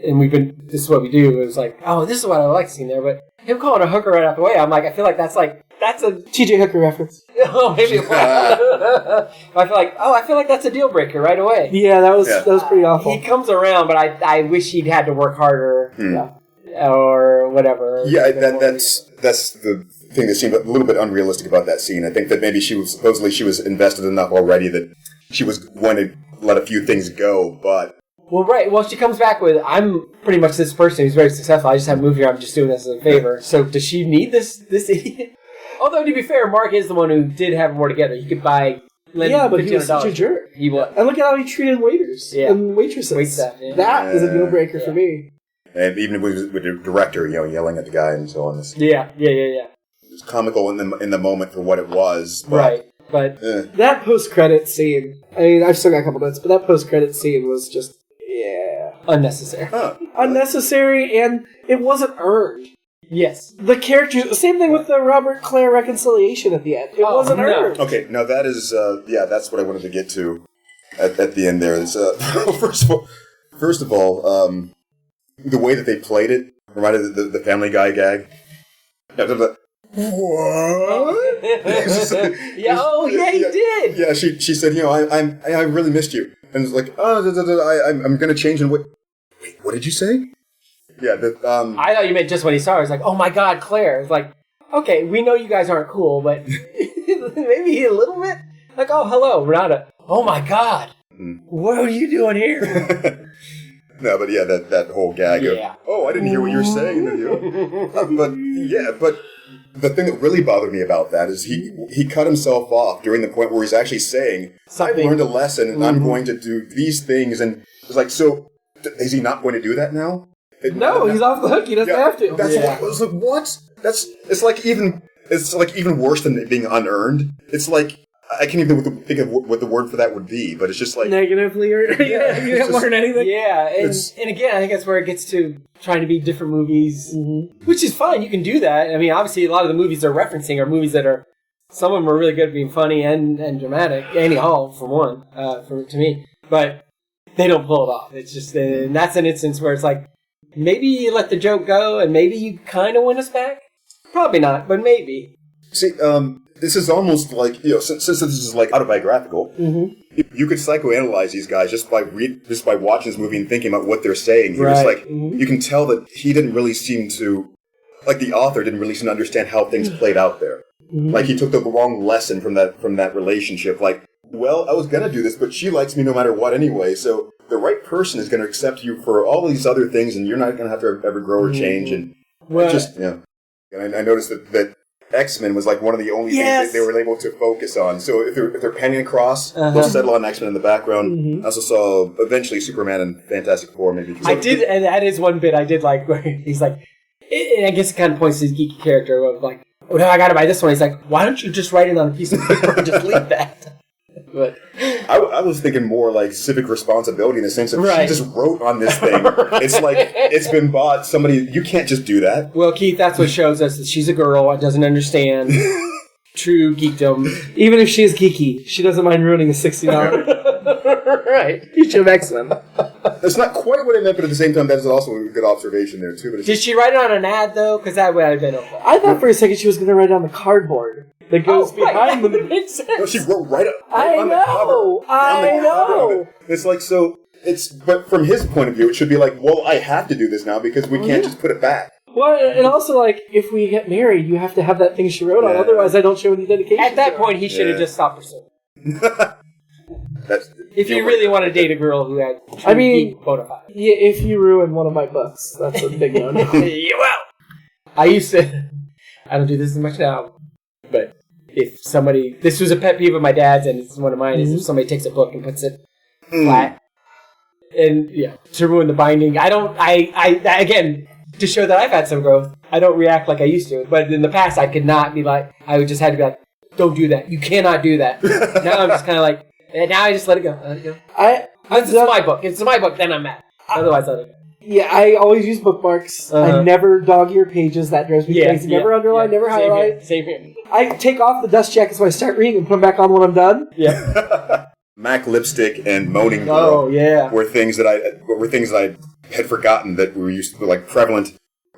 and this is what we do. It was like, oh, this is what I like seeing there, but him calling a hooker right out the way, I'm like, I feel like that's a T.J. Hooker reference. Oh, maybe it was. I feel like that's a deal breaker right away. Yeah, that was pretty awful. He comes around, but I wish he'd had to work harder, or whatever. Yeah, that's the thing that seemed a little bit unrealistic about that scene. I think that maybe she was invested enough already that she was going to let a few things go, but. Well, right. Well, she comes back with, I'm pretty much this person who's very successful. I just haven't moved here. I'm just doing this as a favor. So does she need this idiot? Although, to be fair, Mark is the one who did have more together. He could buy Lynn $1,500. But he was such a jerk. He was. And look at how he treated waiters and waitresses. Wait staff, yeah. That is a deal breaker for me. And even with the director, yelling at the guy and so on. Yeah. It was comical in the moment for what it was. But, right. But that post-credit scene, I mean, I've still got a couple minutes, but that post-credit scene was just, unnecessary. Unnecessary, and it wasn't earned. Yes. The characters, same thing with the Robert Claire reconciliation at the end. It wasn't earned. Okay, now that is, that's what I wanted to get to at the end there. Is, first of all, the way that they played it reminded the Family Guy gag. What? He did. Yeah, she said, I really missed you, and it's like, I'm gonna change and wait, what did you say? Yeah, I thought you meant just when he saw her. It's like, oh my God, Claire. It's like, okay, we know you guys aren't cool, but maybe a little bit. Like, oh, hello, Renata. Oh my God, what are you doing here? No, but yeah, that whole gag of, I didn't hear what you were saying. But the thing that really bothered me about that is he cut himself off during the point where he's actually saying, I've learned a lesson and I'm going to do these things. And it's like, so is he not going to do that now? No, he's off the hook. He doesn't have to. That's what I was like, what? It's like even worse than it being unearned. It's like, I can't even think of what the word for that would be, but it's just like... Negatively, or you haven't learned anything? Yeah, and again, I think that's where it gets to trying to be different movies, which is fine, you can do that. I mean, obviously, a lot of the movies they're referencing are movies that are... Some of them are really good at being funny and dramatic. Annie Hall, for one, to me. But they don't pull it off. It's just... And that's an instance where it's like, maybe you let the joke go, and maybe you kind of win us back? Probably not, but maybe. See, this is almost like, since this is like autobiographical, you could psychoanalyze these guys just by watching this movie and thinking about what they're saying here. Right. It's like, you can tell that he didn't really seem to, like the author didn't really seem to understand how things played out there. Like he took the wrong lesson from that relationship. Like, well, I was going to do this, but she likes me no matter what anyway, so the right person is going to accept you for all these other things, and you're not going to have to ever grow or change. And And I noticed that X-Men was like one of the only things that they were able to focus on. So if they're panning across, they'll settle on X-Men in the background. I also saw eventually Superman and Fantastic Four. Maybe I did, and that is one bit I did like where he's like, and I guess it kind of points to his geeky character of like, oh no, I got to buy this one. He's like, why don't you just write it on a piece of paper and just leave that? But I was thinking more like civic responsibility in the sense of she just wrote on this thing. It's like it's been bought. You can't just do that. Well, Keith, that's what shows us that she's a girl and doesn't understand true geekdom. Even if she is geeky, she doesn't mind ruining a $60. Right. Each of X-Men. That's not quite what I meant, but at the same time, that is also a good observation there too. But did she write it on an ad though? Because that would have been okay. I thought for a second she was going to write it on the cardboard that goes behind them. Makes sense. No, she wrote right I on the cover. I know. It's like, so but from his point of view, it should be like, well, I have to do this now because we can't just put it back. Well, and also, like, if we get married, you have to have that thing she wrote on. Otherwise, I don't show any dedication. At that point, he should have just stopped pursuing. If you really want to date a girl who had geek bona fide. Yeah, if you ruin one of my books, that's a big no. Well, I used to. I don't do this as much now, but if somebody, this was a pet peeve of my dad's, and it's one of mine, is if somebody takes a book and puts it flat, and to ruin the binding. Again, to show that I've had some growth, I don't react like I used to. But in the past, I could not be like, I would just had to be like, don't do that. You cannot do that. Now I'm just kind of like, now I just let it go. It's my book. It's my book. Then I'm mad. Otherwise, I let it go. Yeah, I always use bookmarks. I never dog-ear pages. That drives me crazy. Never underline, never highlight. Same here. I take off the dust jackets when I start reading and put them back on when I'm done. Yeah. Mac lipstick and moaning girl were things that I had forgotten that were used to like prevalent.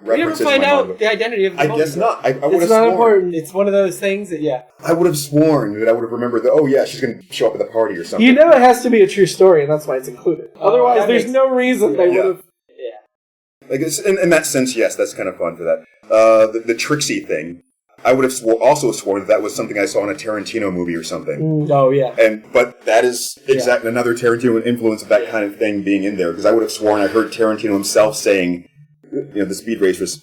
You never find out the identity of the I guess not. I would have It's not sworn. important. It's one of those things that, I would have sworn that I would have remembered that, she's going to show up at the party or something. You know it has to be a true story, and that's why it's included. Otherwise, there's no reason they would have... Like in that sense, yes, that's kind of fun for that. The Trixie thing, I would have also sworn that was something I saw in a Tarantino movie or something. Oh, yeah. But that is exactly another Tarantino influence of that kind of thing being in there, because I would have sworn I heard Tarantino himself saying, the Speed Racers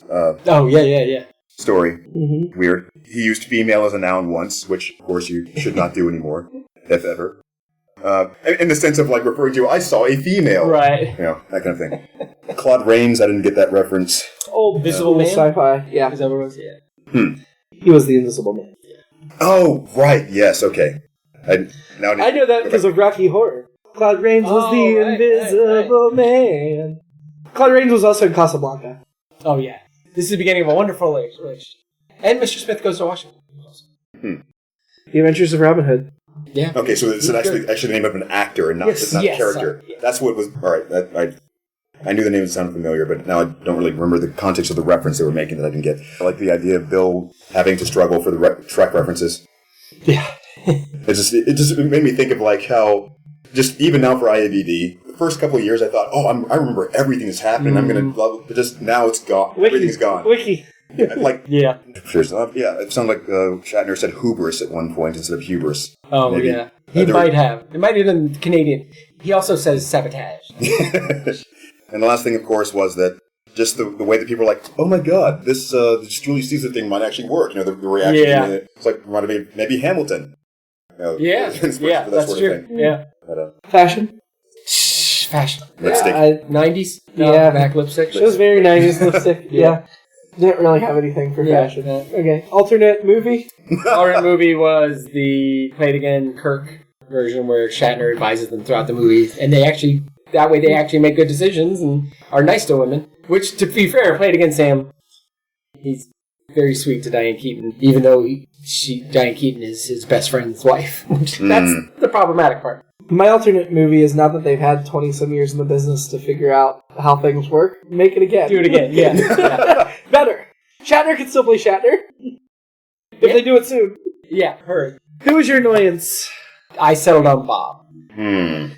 story. Mm-hmm. Weird. He used female as a noun once, which, of course, you should not do anymore, if ever. In the sense of, like, referring to, I saw a female. Right. That kind of thing. Claude Rains, I didn't get that reference. Old Invisible Man? Sci-fi, yeah. Is that what it was? Yeah. He was the Invisible Man. Yeah. Oh, right, yes, okay. I know that because of Rocky Horror. Claude Rains was the Invisible Man. Claude Rains was also in Casablanca. Oh, yeah. This is the beginning of a wonderful relationship. And Mr. Smith Goes to Washington. The Adventures of Robin Hood. Yeah. Okay, so it's actually the name of an actor and not a character. That's what was... All right, I knew the name sounded familiar, but now I don't really remember the context of the reference they were making that I didn't get. I like the idea of Bill having to struggle for the Shrek references. Yeah. It just made me think of like how, just even now for IABD, the first couple of years I thought, I remember everything that's happening, I'm going to love it, but just now it's gone. Everything's gone. Wiki. It sounded like Shatner said hubris at one point instead of hubris. Oh, maybe. Yeah. He might have. It might have been Canadian. He also says sabotage. And the last thing, of course, was that just the way that people were like, oh my god, this Julius Caesar thing might actually work. The reaction. Yeah. It's like, reminded me maybe Hamilton. That's true. Yeah. But, fashion. Lipstick. 90s? Mac lipstick. It was very 90s lipstick. Yeah. Didn't really have anything for fashion. Okay. Alternate movie? Alternate movie was the Play It Again Kirk version where Shatner advises them throughout the movie. And they actually make good decisions and are nice to women. Which, to be fair, Play It Again Sam, he's very sweet to Diane Keaton, even though Diane Keaton is his best friend's wife. That's the problematic part. My alternate movie is, now that they've had 20-some years in the business to figure out how things work, make it again. Do it again, yeah. Better. Shatner can still play Shatner. If they do it soon. Yeah, heard. Who was your annoyance? I settled on Bob. I'm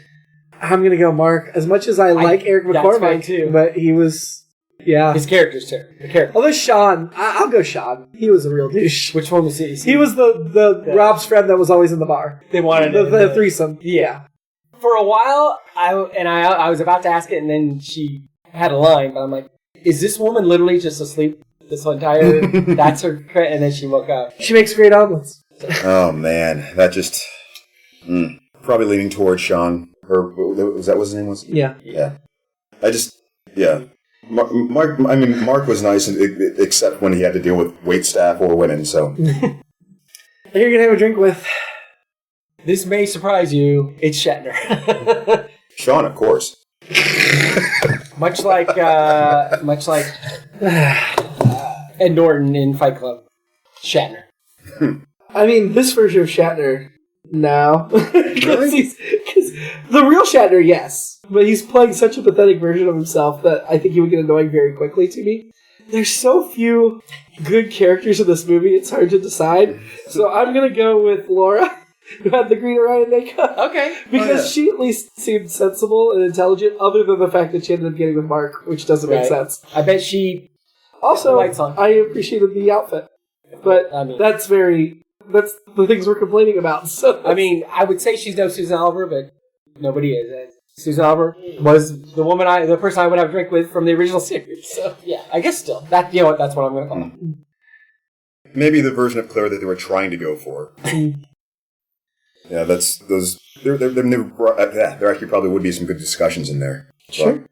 going to go Mark. As much as I like Eric McCormack, too. But he was... Yeah. His character's terrible. Although Sean, I'll go Sean. He was a real douche. Which one was he? He was the Rob's friend that was always in the bar. They wanted the threesome. Yeah. For a while, I was about to ask it, and then she had a line, but I'm like, is this woman literally just asleep this whole entire... That's her... And then she woke up. She makes great omelets. Oh, man. That just... Probably leaning towards Sean. Was that what his name was? Yeah. Yeah. Yeah. Mark was nice, except when he had to deal with waitstaff or women, so... You're going to have a drink with... This may surprise you. It's Shatner. Sean, of course. much like Ed Norton in Fight Club. Shatner. I mean, this version of Shatner, no. Because the real Shatner, yes. But he's playing such a pathetic version of himself that I think he would get annoying very quickly to me. There's so few good characters in this movie, it's hard to decide. So I'm going to go with Laura, who had the green Orion makeup. Okay. Because she at least seemed sensible and intelligent, other than the fact that she ended up getting with Mark, which doesn't make sense. I bet she... Also, I appreciated the outfit. But that's very That's the things we're complaining about. So I mean, I would say she's no Susan Oliver, but nobody is. Susan Oliver was the person I would have a drink with from the original series. So yeah, I guess still that's what I'm going to call it. Maybe the version of Claire that they were trying to go for. Yeah, that's those. There actually probably would be some good discussions in there. Sure. But,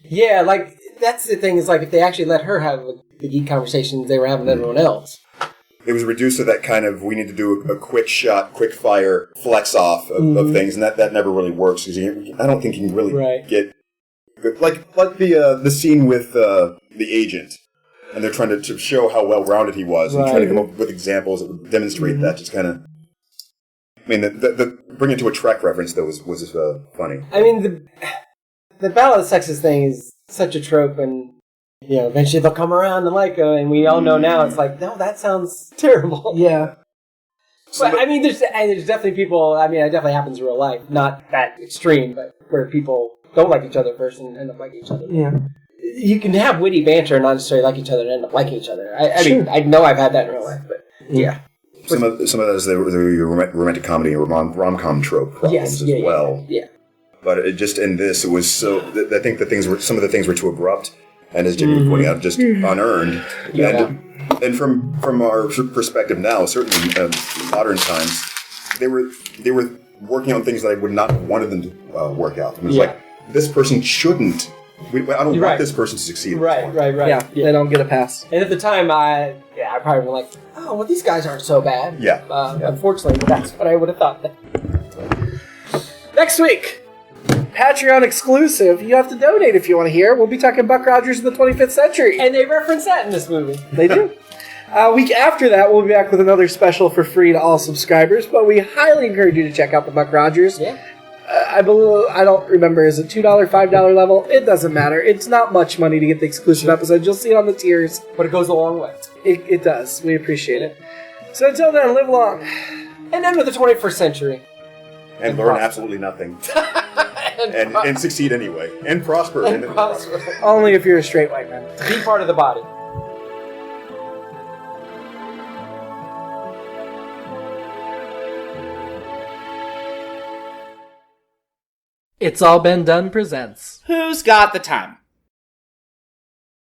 yeah, like that's the thing is like if they actually let her have the geek conversations they were having with everyone else. It was reduced to that kind of we need to do a quick shot, quick fire flex off of things, and that never really works because I don't think you can really get like the scene with the agent, and they're trying to show how well rounded he was and trying to come up with examples that would demonstrate that. Just kind of, I mean, the bring it to a Trek reference though was funny. I mean the Battle of the Sexes thing is such a trope and. Eventually they'll come around and like her, and we all know now it's like, no, that sounds terrible. Yeah. But, I mean, there's definitely people, I mean, it definitely happens in real life. Not that extreme, but where people don't like each other first and end up liking each other. Yeah. You can have witty banter and not necessarily like each other and end up liking each other. I mean, I know I've had that in real life, but yeah. Some of that is the romantic comedy or rom-com trope problems as well. Yeah. But it just, in this, it was so, I think some of the things were too abrupt. And as Jimmy was pointing out, just unearned. Yeah. And from our perspective now, certainly in modern times, they were working on things that I would not have wanted them to work out. It was like, this person shouldn't. I don't want this person to succeed. Right. Yeah, they don't get a pass. And at the time, I probably was like, oh, well, these guys aren't so bad. Yeah. Unfortunately, but that's what I would have thought. Next week, Patreon exclusive. You have to donate if you want to hear. We'll be talking Buck Rogers in the 25th century. And they reference that in this movie. They do. Week after that, we'll be back with another special for free to all subscribers, but we highly encourage you to check out the Buck Rogers. Yeah. I don't remember, is it $2, $5 level? It doesn't matter. It's not much money to get the exclusive episodes. You'll see it on the tiers. But it goes a long way. It does. We appreciate it. So until then, live long. And enter the 21st century. And learn absolutely nothing. and succeed anyway. And prosper. And prosper. Only if you're a straight white man. Be part of the body. It's All Been Done presents Who's Got the Time?